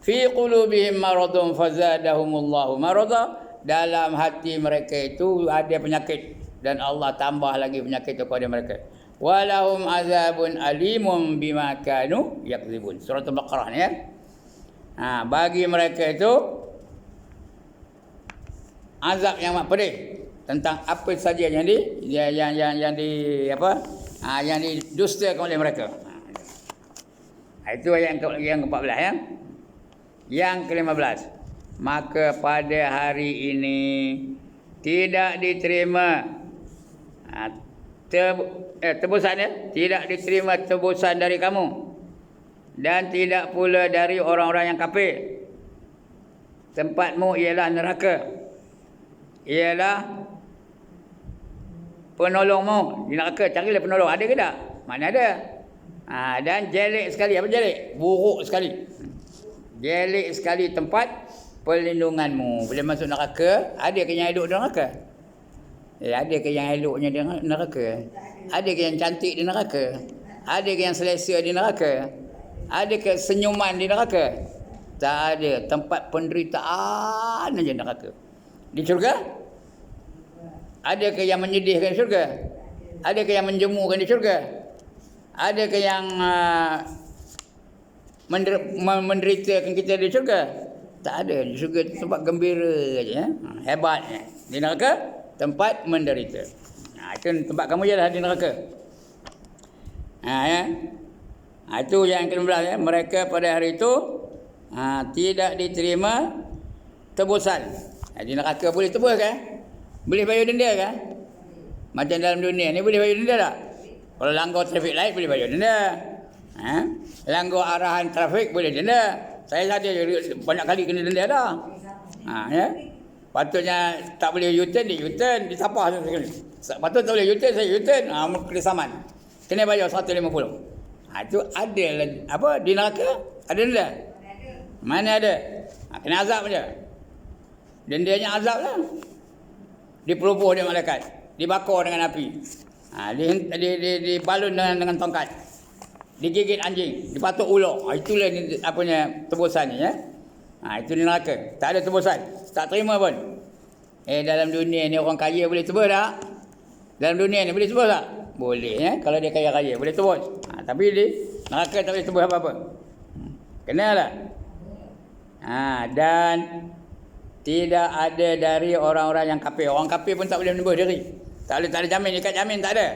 S1: Fi qulubihim maradun fazadahumullahu marada, dalam hati mereka itu ada penyakit dan Allah tambah lagi penyakit kepada mereka. Walahum azabun alimun bima kanu yakzibun. Surah Al-Baqarah ni ya. Bagi mereka itu azab yang amat pedih tentang apa saja yang didustakan oleh mereka. Itu yang ke-14 ya. Yang ke-15. Maka pada hari ini tidak diterima tebusan ya, tidak diterima tebusan dari kamu dan tidak pula dari orang-orang yang kafir. Tempatmu ialah neraka. Ialah penolongmu di neraka. Carilah penolong. Ada ke tak? Mana ada? Dan jelek sekali. Apa jelek? Buruk sekali. Jelek sekali tempat perlindunganmu. Bila masuk neraka, ada ke yang elok di neraka? Ada ke yang eloknya di neraka? Ada ke yang cantik di neraka? Ada ke yang selesa di neraka? Ada ke senyuman di neraka? Tak ada. Tempat penderitaan saja neraka. Di syurga? Ada ke yang menyedihkan di syurga? Ada ke yang menjemukan di syurga? Ada ke yang menderitakan kita di syurga? Tak ada. Di syurga itu tempat gembira saja. Hebatnya. Di neraka, tempat menderita. Itu tempat kamu je lah di neraka. Itu yang ke-16 ya. Mereka pada hari itu tidak diterima tebusan. Di neraka boleh tebus kan? Boleh bayar denda kan? Macam dalam dunia ni boleh bayar denda tak? Kalau langgar trafik light boleh bayar denda. Langgar arahan trafik boleh denda. Saya saja banyak kali kena denda dah. Ya. Patutnya tak boleh U-turn, dia U-turn, ditapah sekali. Patut tak boleh U-turn, saya U-turn, kena saman. Kena bayar 150. Itu ada apa di neraka? Ada denda? Mana ada? Kena azab je. Dendanya azab lah. Dipelubuh dengan malaikat, dibakar dengan api. Dibalun dengan tongkat, digigit anjing, dipatuk ular. Itulah apanya tebusannya ya. Itu di neraka. Tak ada tebusan, tak terima pun. Dalam dunia ni orang kaya boleh tebus tak? Dalam dunia ni boleh tebus tak? Boleh ya. Kalau dia kaya-kaya boleh tebus. Tapi di neraka tak boleh tebus apa-apa. Kenalah. Dan tidak ada dari orang-orang yang kafir. Orang kafir pun tak boleh menebus diri. Tak ada jamin, ikat jamin tak ada.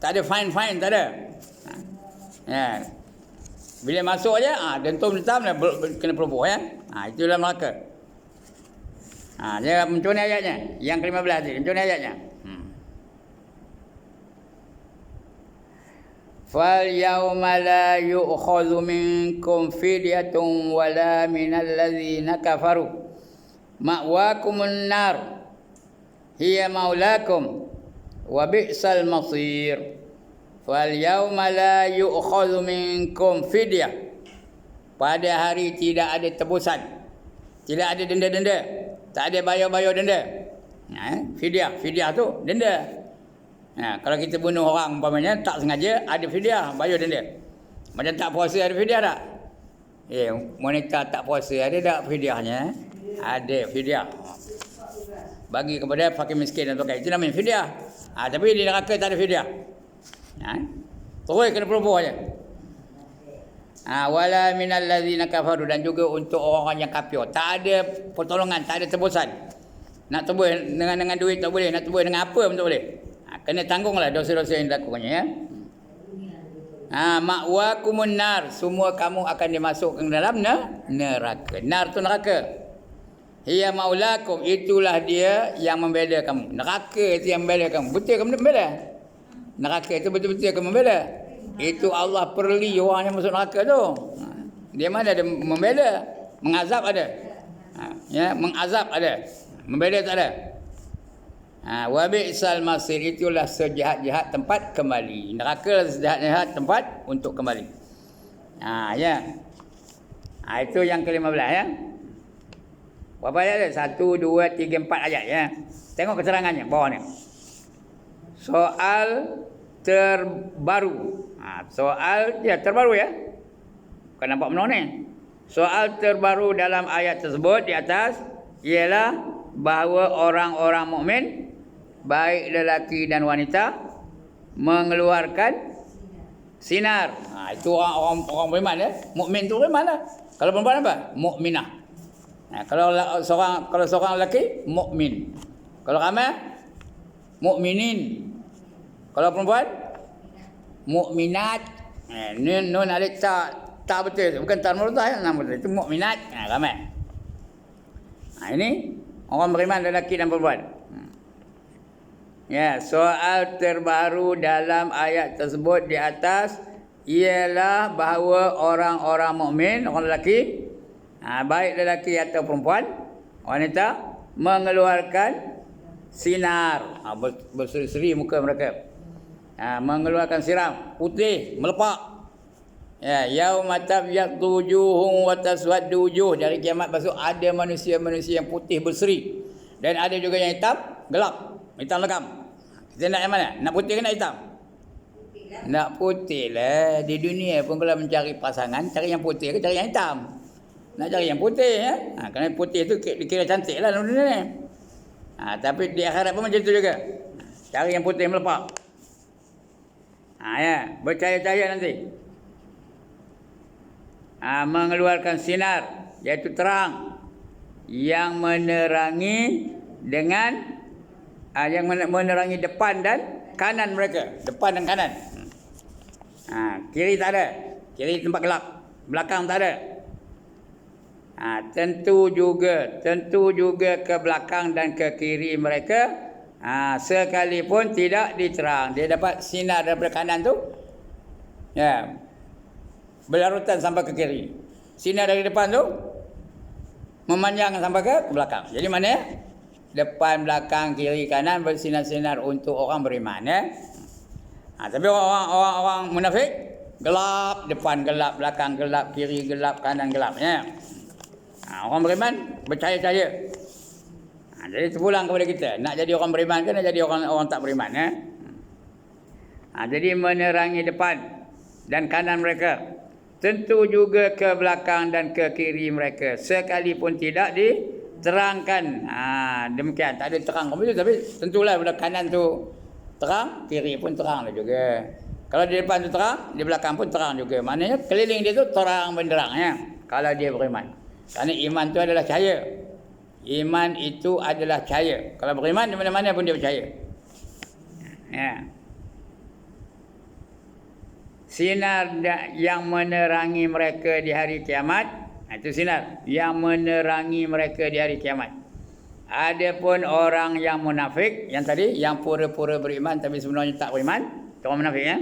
S1: Tak ada fine, tak ada. Ya. Bila masuk aja, dentum kena pelubuh ya. Itulah neraka. Dia macam mana ayatnya? Yang ke-15 ni, macam mana ayatnya? Fal yauma la yu'khadhu minkum fidyatun wala minal ladzina kafaru ma'wakumun nar hiya maulakum wa bi'sal masir. Fal yauma la yu'khadhu minkum fidyah. Pada hari tidak ada tebusan, tidak ada denda-denda, tak ada bayar-bayar denda. Fidyah tu denda. Kalau kita bunuh orang umpamanya tak sengaja, ada fidyah, bayar denda. Macam tak puasa ada fidyah tak? Wanita tak puasa ada tak fidyahnya? Ada fidyah. Bagi kepada fakir miskin dan tokai. Itu namanya fidyah. Tapi di neraka tak ada fidyah. Terus kena pelupur aja. Wala minal ladzina kafaru, dan juga untuk orang-orang yang kafir. Tak ada pertolongan, tak ada tebusan. Nak tebus dengan duit tak boleh, nak tebus dengan apa pun tak boleh. Kena tanggunglah dosa-dosa yang dilakukannya ya. Ma'wakumun nar, semua kamu akan dimasukkan dalam neraka. Nar tu neraka. Hiya maulakum, itulah dia yang membela kamu. Neraka itu yang membela kamu. Betul kamu membela? Neraka itu betul-betul kamu membela. Itu Allah perli orang yang masuk neraka tu. Dia mana ada membela? Mengazab ada. Mengazab ada. Membela tak ada. Wa bi'sal masir, itulah sejahat-jahat tempat kembali. Neraka sejahat-jahat tempat untuk kembali. Itu yang ke-15 ya. Berapa ayat dia? 1, 2, 3, 4 ayat ya. Tengok keterangannya bawah ni. Soal terbaru. Soal dia terbaru ya. Bukan nampak menang ni. Soal terbaru dalam ayat tersebut di atas ialah bahawa orang-orang mukmin, baik lelaki dan wanita, mengeluarkan sinar. Itu orang beriman ya. Mukmin tu beriman lah. Kalau perempuan apa? Mukminah. Kalau seorang lelaki, mukmin. Kalau ramai, mukminin. Kalau perempuan, mukminat. Nun alif tak betul. Bukan tak betul ya, nama betul. Itu mukminat. Ramai. Ini orang beriman lelaki dan perempuan. Ya, soal terbaru dalam ayat tersebut di atas ialah bahawa orang-orang mukmin, orang lelaki, baik lelaki atau perempuan, wanita, mengeluarkan sinar. Berseri-seri muka mereka. Mengeluarkan siram putih, melepak. Yauma tabyaddu wujuhum wa taswaddu wujuh. Dari kiamat besok ada manusia-manusia yang putih berseri, dan ada juga yang hitam gelap, hitam legam. Kita nak yang mana? Nak putih ke nak hitam? Nak putih lah. Di dunia pun kalau mencari pasangan, cari yang putih ke cari yang hitam? Nak cari yang putih ya. Kerana putih tu dikira cantik lah dalam dunia ni. Tapi di akhirat pun macam tu juga. Cari yang putih melepak. Bercahaya-cahaya nanti. Mengeluarkan sinar, iaitu terang yang menerangi dengan yang menerangi depan dan kanan mereka. Depan dan kanan. Kiri tak ada. Kiri tempat gelap. Belakang tak ada. Tentu juga ke belakang dan ke kiri mereka, sekalipun tidak diterang. Dia dapat sinar daripada kanan tu, ya, berlarutan sampai ke kiri. Sinar dari depan tu memanjang sampai ke belakang. Jadi mana ya? Depan, belakang, kiri, kanan bersinar-sinar untuk orang beriman ya. Tapi orang munafik, gelap, depan gelap, belakang gelap, kiri gelap, kanan gelap ya. Orang beriman bercahaya-cahaya. Jadi terpulang kepada kita, nak jadi orang beriman ke nak jadi orang tak beriman ya. Jadi menerangi depan dan kanan mereka, tentu juga ke belakang dan ke kiri mereka, sekalipun tidak diterangkan. Demikian, tak ada terang tapi tentulah pada kanan tu terang, kiri pun terang lah juga. Kalau di depan tu terang, di belakang pun terang juga. Maknanya keliling dia tu terang benderang ya, kalau dia beriman. Kerana iman tu adalah cahaya. Iman itu adalah cahaya. Kalau beriman di mana-mana pun dia percaya. Ya. Sinar yang menerangi mereka di hari kiamat. Itu sinar yang menerangi mereka di hari kiamat. Adapun orang yang munafik, yang tadi, yang pura-pura beriman tapi sebenarnya tak beriman, itu orang munafik ya.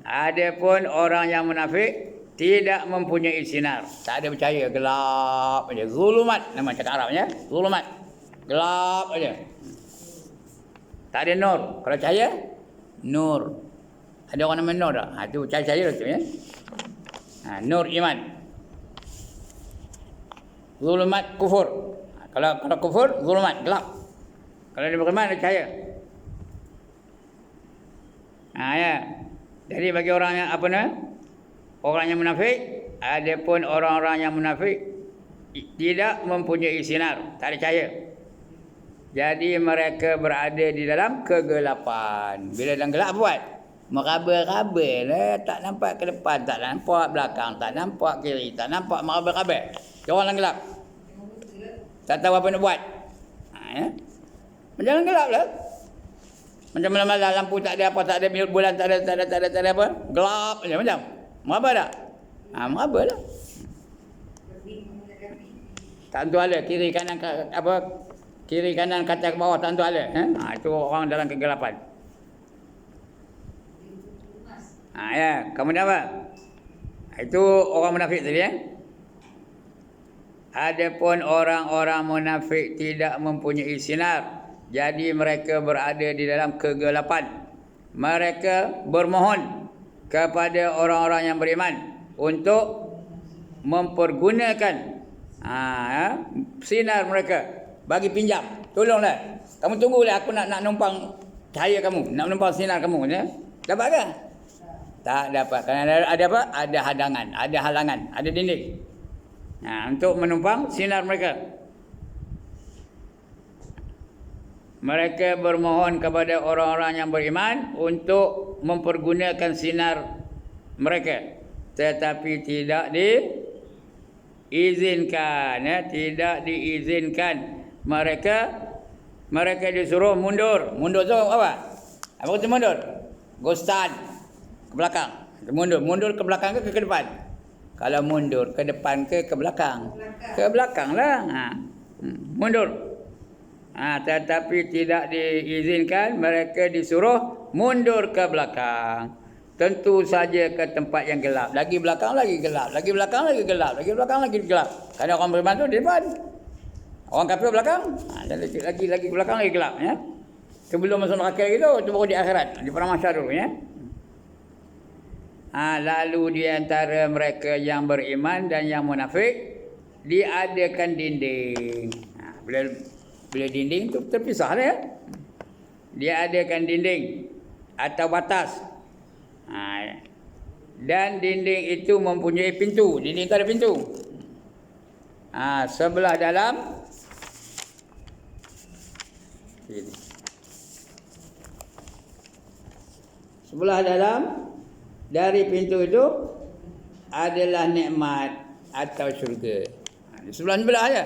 S1: Adapun orang yang munafik tidak mempunyai sinar, tak ada percaya, gelap aja. Zulumat nama cakap Arabnya, zulumat. Gelap aja. Tak ada nur. Kalau cahaya, nur. Ada orang nama nur tak? Itu cahaya tu ya. Nur iman. Zulumat kufur. Kalau kufur, zulumat, gelap. Kalau dia beriman, ada cahaya. Ya. Jadi bagi orang yang apa namanya? Orang yang munafik, adapun orang-orang yang munafik tidak mempunyai sinar, tak ada cahaya. Jadi mereka berada di dalam kegelapan. Bila dalam gelap buat? Meraba-raba lah. Tak nampak ke depan, tak nampak belakang, tak nampak kiri, tak nampak meraba-raba. Orang dalam gelap. Tak tahu apa nak buat. Ya? Macam dalam gelap lah. Macam malam-malam lampu tak ada apa, tak ada bulan, tak ada apa. Gelap macam. Meraba tak? Meraba lah. Tak tentu ala kiri kanan kiri kanan kata ke bawah tak tentu ala. Itu orang dalam kegelapan. Ya, kemudian apa? Itu orang munafik tadi ya. Adapun orang-orang munafik tidak mempunyai sinar, jadi mereka berada di dalam kegelapan. Mereka bermohon kepada orang-orang yang beriman untuk mempergunakan sinar mereka bagi pinjam. Tolonglah. Kamu tunggulah, aku nak numpang cahaya kamu, nak numpang sinar kamu ya. Dapat ke? Tak dapat. Kerana ada apa? Ada hadangan, ada halangan, ada dinding. Untuk menumpang sinar mereka. Mereka bermohon kepada orang-orang yang beriman untuk mempergunakan sinar mereka, tetapi tidak diizinkan ya, tidak diizinkan. Mereka disuruh mundur. Mundur tu apa? Apa itu mundur? Go stand ke belakang. Mundur ke belakang ke depan? Kalau mundur ke depan ke belakang? Ke belakang lah. Mundur. Tetapi tidak diizinkan, mereka disuruh mundur ke belakang. Tentu saja ke tempat yang gelap. Lagi belakang lagi gelap. Lagi belakang lagi gelap. Lagi belakang lagi gelap. Kerana orang beriman tu di depan. Orang kafir belakang. Lagi belakang lagi gelap. Ya? Sebelum masuk neraka itu baru di akhirat. Di padang mahsyar dulu. Ya? Lalu di antara mereka yang beriman dan yang munafik diadakan dinding. Bila dinding tu terpisah lah ya. Diadakan dinding atau batas. Dan dinding itu mempunyai pintu. Dinding itu ada pintu. Sebelah dalam ini. Sebelah dalam dari pintu itu adalah nikmat atau syurga. Di sebelah aja.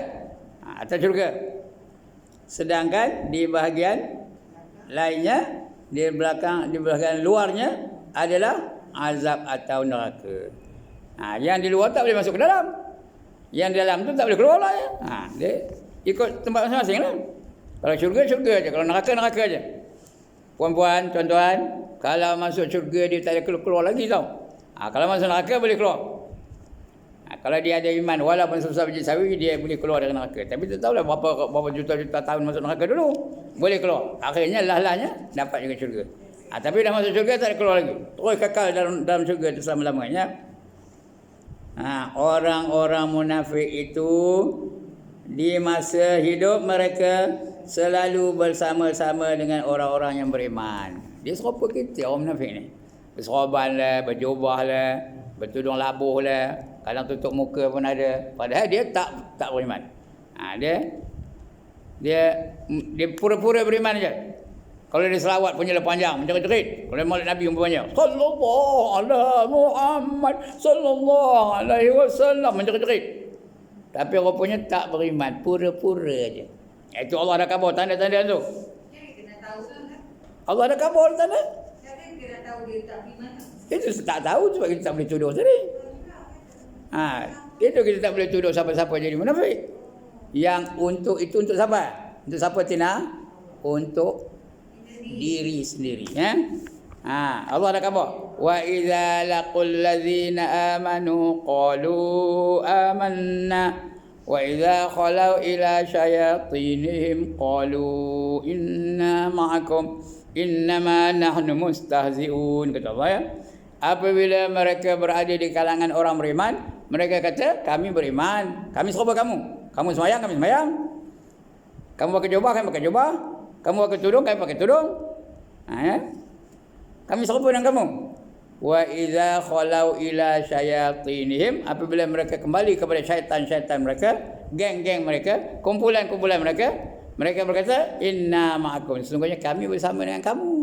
S1: Atau syurga. Sedangkan di bahagian lainnya, di bahagian luarnya adalah azab atau neraka. Yang di luar tak boleh masuk ke dalam. Yang di dalam tu tak boleh keluar lah ya. Dia ikut tempat masing-masing lah. Kalau syurga aja, kalau neraka aja. Puan-puan, tuan-tuan, kalau masuk syurga dia tak boleh keluar lagi tau. Kalau masuk neraka boleh keluar. Kalau dia ada iman, walaupun sebesar biji sawi, dia boleh keluar dari neraka. Tapi tak tahulah berapa juta-juta tahun masuk neraka dulu. Boleh keluar. Akhirnya lah-lahnya dapat juga syurga. Tapi dah masuk syurga tak boleh keluar lagi. Terus kekal dalam syurga itu selama-lamanya. Orang-orang munafik itu di masa hidup mereka selalu bersama-sama dengan orang-orang yang beriman. Dia serupa kita orang munafik ni. Berserban lah, berjubah lah, bertudung labuh lah, kadang tutup muka pun ada. Padahal dia tak beriman. Dia pura-pura beriman je. Kalau dia selawat punya panjang, menjerit-jerit. Kalau maulid Nabi umpamanya, sallallahu ala Muhammad sallallahu alaihi wasallam, menjerit-jerit. Tapi rupanya tak beriman, pura-pura aje. Itu Allah dah kabur tanda-tanda tu.
S2: Jadi kena tahu kan?
S1: Allah dah kabur tanda.
S2: Jadi kena tahu dia tak beriman.
S1: Itu tak tahu sebab kita tak boleh tuduh tadi. Itu kita tak boleh tuduh siapa-siapa jadi munafik. Yang untuk itu untuk siapa? Untuk siapa Tina? Untuk diri sendiri ya. Allah dah kabur. Wa idza laqul ladzina amanu qalu amanna wa idza khalau ila syayatinihim qalu inna ma'akum innama nahnu mustahzi'un, kata Allah ya. Apabila mereka berada di kalangan orang beriman, mereka kata kami beriman, kami serupa kamu. Kamu sembahyang, kami sembahyang. Kamu pakai jubah, kami pakai jubah. Kamu pakai tudung, kami pakai tudung. Ya? Kami serupa dengan kamu. Wa idza khalau ila syayatinihim, apabila mereka kembali kepada syaitan-syaitan mereka, geng-geng mereka, kumpulan-kumpulan mereka, Mereka berkata, inna ma'akum, sesungguhnya kami bersama dengan kamu.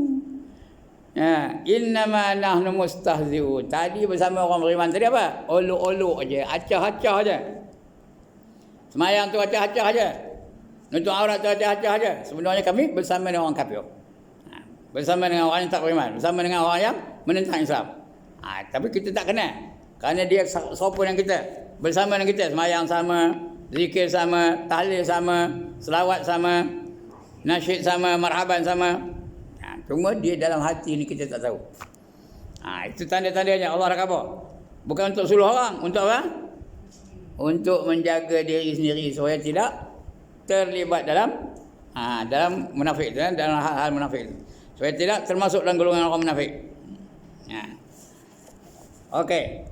S1: Ya, innama nahnu mustahzi'un. Tadi bersama orang beriman tadi apa? Olok-olok aja, acah-acah aja. Semayang tu acah-acah aja. Nutup aurat tu acah-acah aja. Sebenarnya kami bersama dengan orang kafir. Bersama dengan orang yang tak beriman, bersama dengan orang yang menentang Islam. Tapi kita tak kenal. Kerana dia siapa dengan kita? Bersama dengan kita, semayang sama, zikir sama, tahlil sama, selawat sama, nasyid sama, marhaban sama. Cuma dia dalam hati ni kita tak tahu. Itu tanda-tandanya Allah dah khabar. Bukan untuk suluh orang, untuk apa? Untuk menjaga diri sendiri supaya tidak terlibat dalam munafik, dalam hal-hal munafik. Supaya tidak termasuk dalam golongan orang munafik. Okey.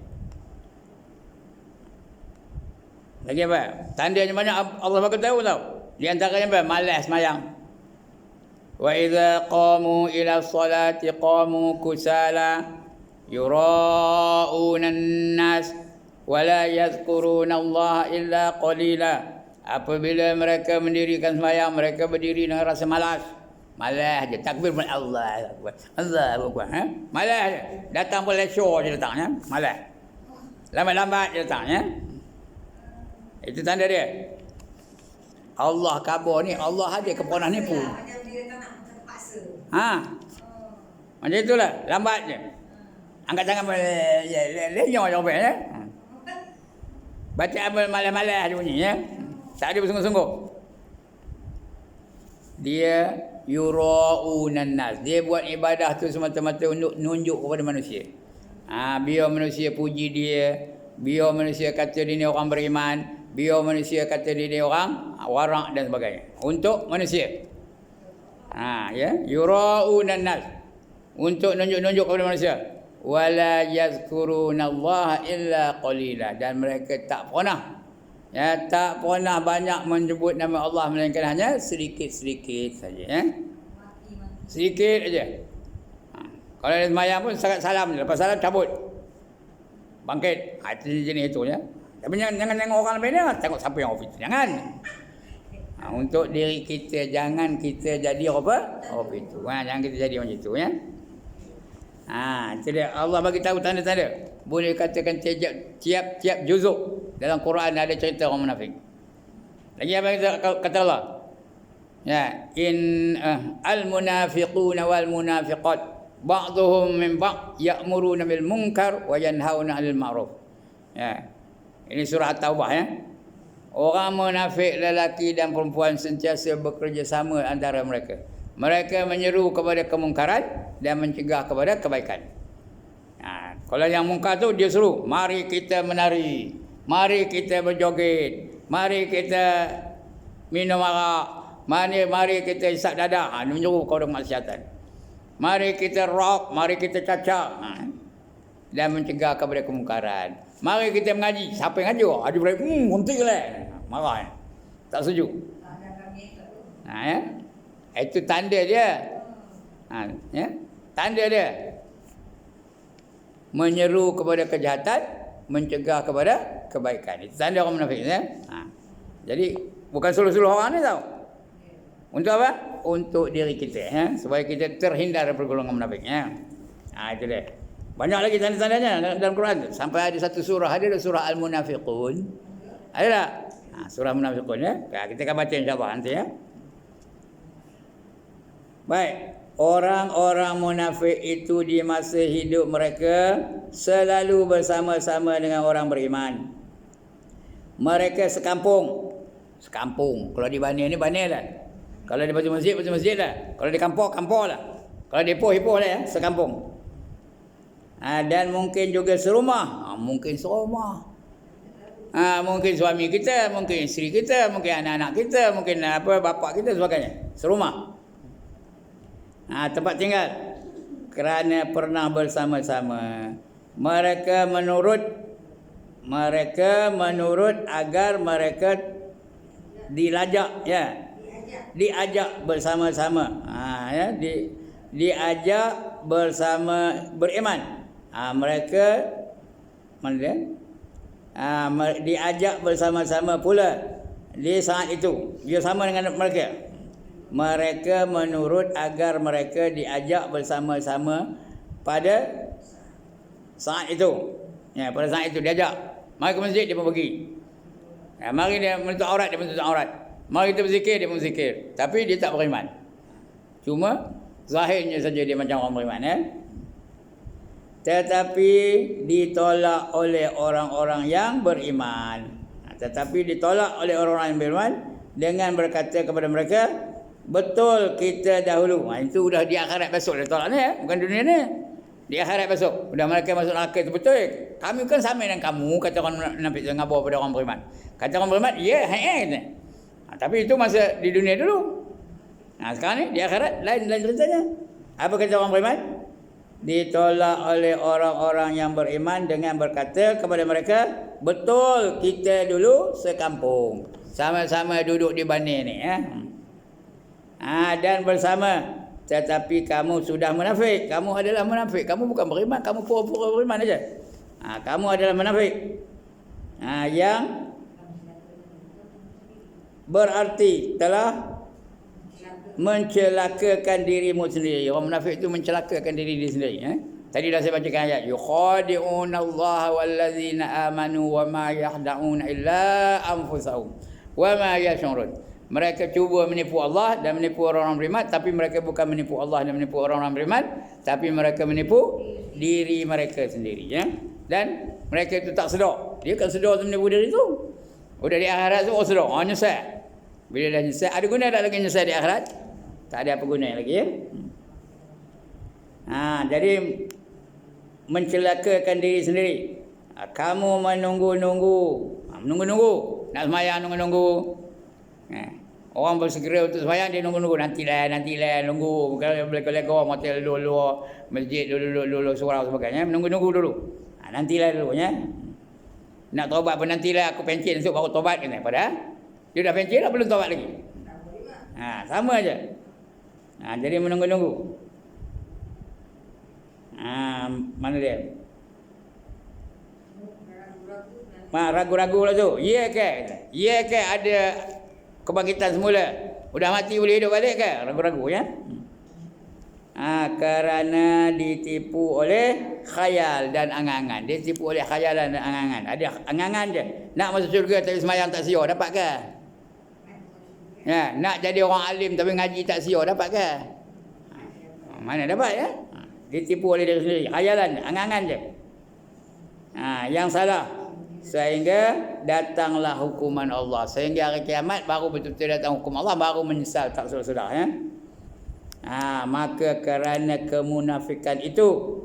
S1: Lagi apa? Tandanya banyak Allah bagi tahu tau. Di antaranya apa? Malas sembahyang. Wa idza qamu ila sholati qamu kusala yura'una an-nas wa la yadhkuruna Allah illa qalila. Apabila mereka mendirikan sembahyang, mereka berdiri dengan rasa malas. Malas je, takbir pun Allah Akbar. Allah Akbar. Malas je. Datang pun lesor je datangnya, malas. Lambat-lambat je datangnya. Itu tanda dia. Allah khabar ni, Allah ada keponah nipu.
S2: Macam dia tak nak terpaksa.
S1: Macam itulah, lambat je. Angkat tangan lenyok je orang ya. Baca amal malas-malas je bunyi ya. Tak ada bersungguh-sungguh. Dia yura'unan nas. Dia buat ibadah tu semata-mata untuk nunjuk kepada manusia. Biar manusia puji dia, biar manusia kata dia ni orang beriman, biar manusia kata dia ni orang warak dan sebagainya. Untuk manusia. Ya, yura'unan nas. Untuk nunjuk-nunjuk kepada manusia. Wala yazkurunallaha illa qalila. Dan mereka tak pernah banyak menyebut nama Allah, melainkan hanya sedikit-sedikit saja ya. Sedikit aja. Kalau dia sembahyang pun sangat salam je. Lepas salam cabut. Bangkit. Itu jenis itu ya. Tapi jangan tengok orang lain ni, tengok siapa yang ofis. Jangan. Untuk diri kita, jangan kita jadi apa? Ofis itu. Jangan kita jadi macam itu ya. Itu dia. Allah bagi tahu tanda-tanda. Boleh katakan tiap-tiap juzuk dalam Quran ada cerita orang munafik. Lagi apa kata Allah? Ya, al-munafiquna wal munafiqat ba'dhum min ba'd ya'muruna bil munkar wa yanhauna 'anil ma'ruf. Ya. Ini surah At-Taubah ya. Orang munafik lelaki dan perempuan sentiasa bekerjasama antara mereka. Mereka menyeru kepada kemungkaran dan mencegah kepada kebaikan. Kalau yang mungkar tu dia suruh, mari kita menari, mari kita berjoget, mari kita minum arak, mari kita isap dadah. Dia menyuruh kepada kemaksiatan. Mari kita rock, mari kita cacak. Dan mencegah kepada kemungkaran. Mari kita mengaji. Siapa yang ngaji? Ada berat, berhenti ke lah. Marah. Tak setuju. Ya. Itu tanda dia. Ya. Tanda dia. Menyeru kepada kejahatan, mencegah kepada kebaikan. Itu tanda orang munafik ya. Jadi bukan suluh-suluh orang ni tau. Untuk apa? Untuk diri kita ya, supaya kita terhindar dari golongan munafik ya. Itu dia. Banyak lagi tanda-tandanya dalam Quran tu. Sampai ada satu surah, ada surah Al-Munafiqun. Ada tak? Surah Munafiqun ya. Kita akan baca insya-Allah nanti ya. Baik. Orang-orang munafik itu di masa hidup mereka selalu bersama-sama dengan orang beriman. Mereka sekampung. Sekampung. Kalau di Banil ni Banil lah. Kalau di masjid lah. Kalau di kampung lah. Kalau di Ipoh lah ya. Sekampung. Dan mungkin juga serumah. Mungkin serumah. Mungkin suami kita, mungkin isteri kita, mungkin anak-anak kita, mungkin bapak kita sebagainya. Serumah. Tempat tinggal. Kerana pernah bersama-sama. Mereka menurut agar mereka dilajak ya. Diajak bersama-sama. Ya, diajak bersama beriman. Mereka diajak bersama-sama pula di saat itu. Dia sama dengan mereka. mereka menurut agar mereka diajak bersama-sama pada saat itu. Ya, pada saat itu diajak. Mari ke masjid, dia pun pergi. Ya, mari dia menutup aurat, dia pun tutup aurat. Mari kita berzikir, dia pun berzikir. Tapi dia tak beriman. Cuma zahirnya saja dia macam orang beriman. Ya? Tetapi ditolak oleh orang-orang yang beriman. Tetapi ditolak oleh orang-orang yang beriman dengan berkata kepada mereka, betul kita dahulu. Itu sudah di akhirat besok dia tolak ni, ya? Bukan dunia ni. Di akhirat besok. Sudah mereka masuk neraka itu betul. Kami kan sama dengan kamu, kata orang munafik dengan bawa pada orang beriman. Kata orang beriman, ya, tapi itu masa di dunia dulu. Sekarang ni di akhirat lain ceritanya. Apa kata orang beriman? Ditolak oleh orang-orang yang beriman dengan berkata kepada mereka, betul kita dulu sekampung, sama-sama duduk di Bani ni, ya. Dan bersama, tetapi kamu sudah munafik. Kamu adalah munafik. Kamu bukan beriman, kamu pura-pura beriman aja. Kamu adalah munafik. Yang berarti telah mencelakakan dirimu sendiri. Orang munafik itu mencelakakan diri dia sendiri. Tadi dah saya bacakan ayat. Yukhadi'una Allah wallazina amanu wa ma yahda'una illa anfusahum wa ma yash'urun. Mereka cuba menipu Allah dan menipu orang-orang beriman, tapi mereka bukan menipu Allah dan menipu orang-orang beriman, tapi mereka menipu diri mereka sendiri. Ya? Dan mereka itu tak sedar. Dia kan sedar untuk menipu diri itu. Udah di akhirat tu, sedar. Nyesal. Bila dah nyesal, ada guna tak lagi nyesal di akhirat? Tak ada apa guna lagi, ya. Jadi mencelakakan diri sendiri. Kamu menunggu-nunggu. Menunggu-nunggu. Nak sembahyang nunggu-nunggu. Orang bersegera untuk sembahyang, dia nunggu-nunggu. Nantilah, nunggu. Kalau motel dulu, masjid dulu, surau sebagainya. Menunggu-nunggu dulu. Nantilah dulu, ya. Nak taubat pun nantilah, aku pencin esok baru taubat. Padahal dia dah pencin dah, belum taubat lagi. Sama aja. Jadi menunggu-nunggu. Mana dia? Ragu-ragu lah tu. Ya ke ada kebangkitan semula? Udah mati boleh hidup balik ke? Ragu-ragu, ya. Kerana ditipu oleh khayal dan angan-angan. Dia tipu oleh khayalan dan angan-angan. Ada angan-angan je. Nak masuk syurga tapi sembahyang tak siar, dapat ke? Ya, nak jadi orang alim tapi ngaji tak siar, dapat ke? Mana dapat, ya? Ditipu oleh diri sendiri. Khayalan, angan-angan je. Yang salah. Sehingga datanglah hukuman Allah. Sehingga hari kiamat baru betul-betul datang hukum Allah, baru menyesal tak sudah-sudah, ya. Maka kerana kemunafikan itu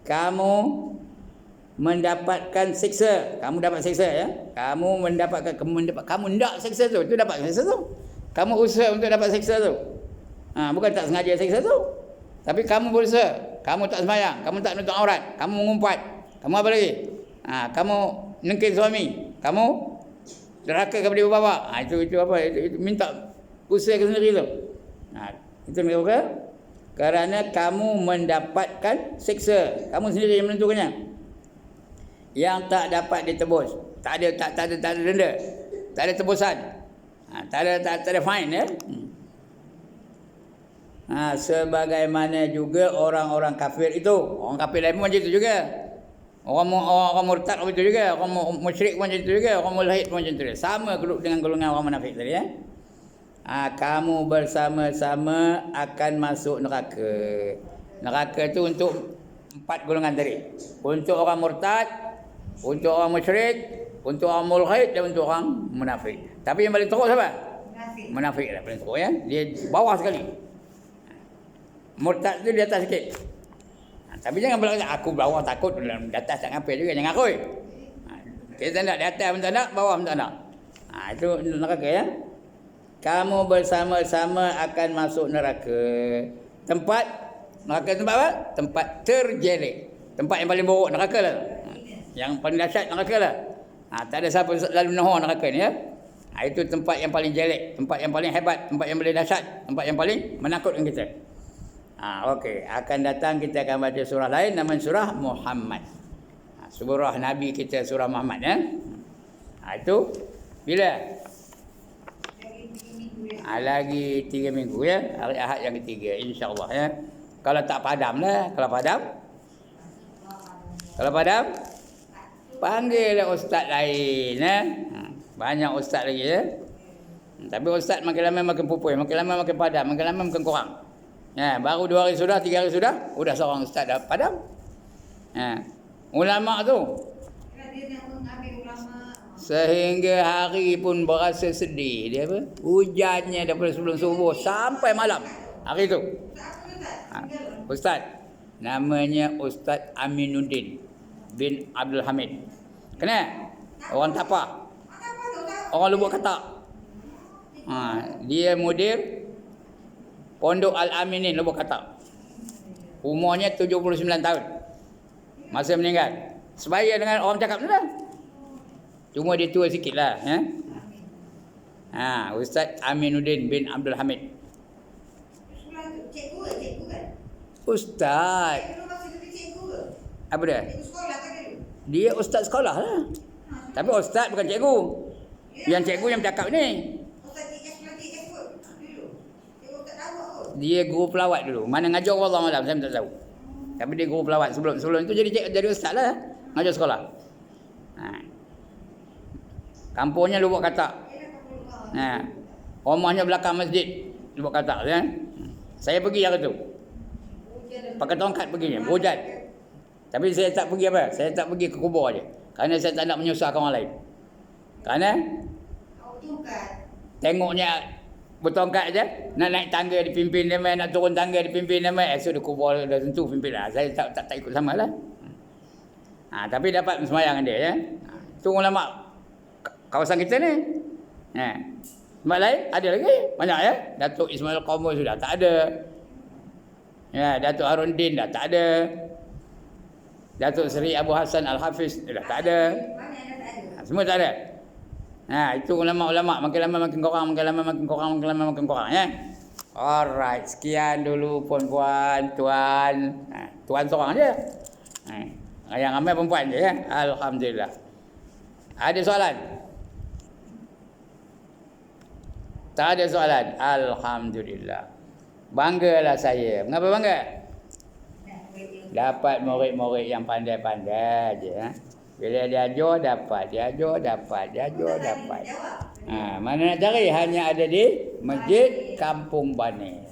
S1: kamu mendapatkan siksa. Kamu dapat siksa, ya. Kamu hendak siksa tu, dapat siksa tu. Kamu usaha untuk dapat siksa tu. Bukan tak sengaja siksa tu. Tapi kamu berusaha. Kamu tak sembahyang, kamu tak nutup aurat, kamu mengumpat. Kamu apa lagi? Kamu nengking suami, kamu derhaka kepada ibu bapa. Itu apa? Itu minta usaha sendiri tu. Itu mereka kerana kamu mendapatkan siksa. Kamu sendiri yang menentukannya. Yang tak dapat ditebus. Tak ada denda. Tak ada tebusan. Tak ada fine, ya. Sebagaimana juga orang-orang kafir itu. Orang kafir lain pun macam itu juga. Orang murtad pun itu juga. Orang musyrik pun macam itu juga. Orang mulhid pun macam itu juga. Sama dengan golongan orang munafik tadi, ya. Kamu bersama-sama akan masuk neraka. Neraka itu untuk 4 golongan tadi. Untuk orang murtad, untuk orang musyrik, untuk orang mulhid dan untuk orang munafik. Tapi yang paling teruk siapa? Munafik lah paling teruk, ya. Dia bawah sekali. Murtad tu di atas sikit. Tapi jangan bilang aku bawah takut, di atas tak ngapai juga, jangan akui. Kita nak di atas pun tak nak, bawah pun tak nak. Itu neraka, ya. Kamu bersama-sama akan masuk neraka. Tempat apa? Tempat terjelek. Tempat yang paling buruk neraka lah. Yang paling dahsyat neraka lah. Tak ada siapa lalu menahor neraka ni, ya. Itu tempat yang paling jelek, tempat yang paling hebat, tempat yang paling dahsyat, tempat yang paling menakutkan kita. Okey, akan datang kita akan baca surah lain namanya surah Muhammad. Surah Nabi kita surah Muhammad, ya. Itu bila Lagi 3 minggu ya. Hari Ahad yang ketiga insya-Allah ya. Kalau tak padam lah, kalau padam panggil ustaz lain ya. Banyak ustaz lagi ya. Tapi ustaz makin lama makin pupui, makin lama makin padam, makin lama makin kurang. Ya, baru 2 hari sudah, 3 hari sudah seorang ustaz dah padam. Ulama tu
S2: Dia yang mengambil ulama.
S1: sehingga hari pun berasa sedih dia apa? Hujannya daripada sebelum subuh sampai malam. Hari tu. Ustaz namanya Ustaz Aminuddin bin Abdul Hamid. Kenal? Orang Tapah. Orang Lubuk Katak. Dia mudir Pondok Al-Aminin Lubuk Katak. Umurnya 79 tahun. Masa meninggal. Sebaya dengan orang cakap tu lah. Cuma dia tua sikit lah. Ya? Ustaz Aminuddin bin Abdul Hamid.
S2: Cikgu kan?
S1: Ustaz.
S2: Belum masih jadi cikgu ke?
S1: Apa dia?
S2: Cikgu sekolah kan dulu?
S1: Dia ustaz sekolah lah. Tapi ustaz bukan cikgu. Yang cikgu yang bercakap ni.
S2: Ustaz TS pun dulu. Cikgu tak tahu kot.
S1: Dia guru pelawat dulu. Mana ngajar Allah malam saya tak tahu. Tapi dia guru pelawat sebelum tu jadi ustaz lah. Ngajar sekolah. Kampungnya Lubuk Katak. Rumahnya belakang masjid Lubuk Katak ya. Saya pergi hari tu. Pakai tongkat perginya, berhujan. Tapi saya tak pergi apa? Saya tak pergi ke kubur aja. Kerana saya tak nak menyusahkan orang lain. Kerana tengoknya bertongkat aja, nak naik tangga dipimpin dia mai, nak turun tangga dipimpin dia mai. Esok di kubur dah tentu pimpin lah. Saya tak ikut sama lah. Tapi dapat sembahyang dia ya. Itu ulama kawasan kita ni. Tempat lain ada lagi. Banyak ya. Datuk Ismail Qamar sudah tak ada. Ya, Datuk Harun Din dah tak ada. Datuk Seri Abu Hassan Al-Hafiz dah tak ada. Semua tak ada. Itu ulama-ulama makin lama makin kurang, makin lama makin kurang, makin lama makin kurang ya. Alright, sekian dulu puan-puan, tuan. Tuan seorang aja. Yang ramai perempuan je ya. Alhamdulillah. Ada soalan? Tak ada soalan. Alhamdulillah. Banggalah saya. Mengapa bangga? Dapat murid-murid yang pandai-pandai je. Bila dia ajar dapat, dapat. Mana nak cari? Hanya ada di Masjid Kampung Bani.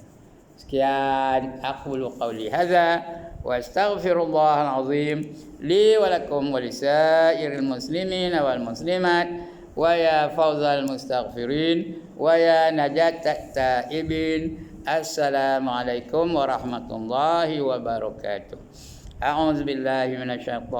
S1: Sekian aqulu qawli hadza wa astaghfirullahal azim li wa lakum wa lisairil muslimin wal muslimat wa ya fawzal mustaghfirin wa ya najat taibin. Assalamualaikum warahmatullahi wabarakatuh. A'udzubillahi minasyaitonir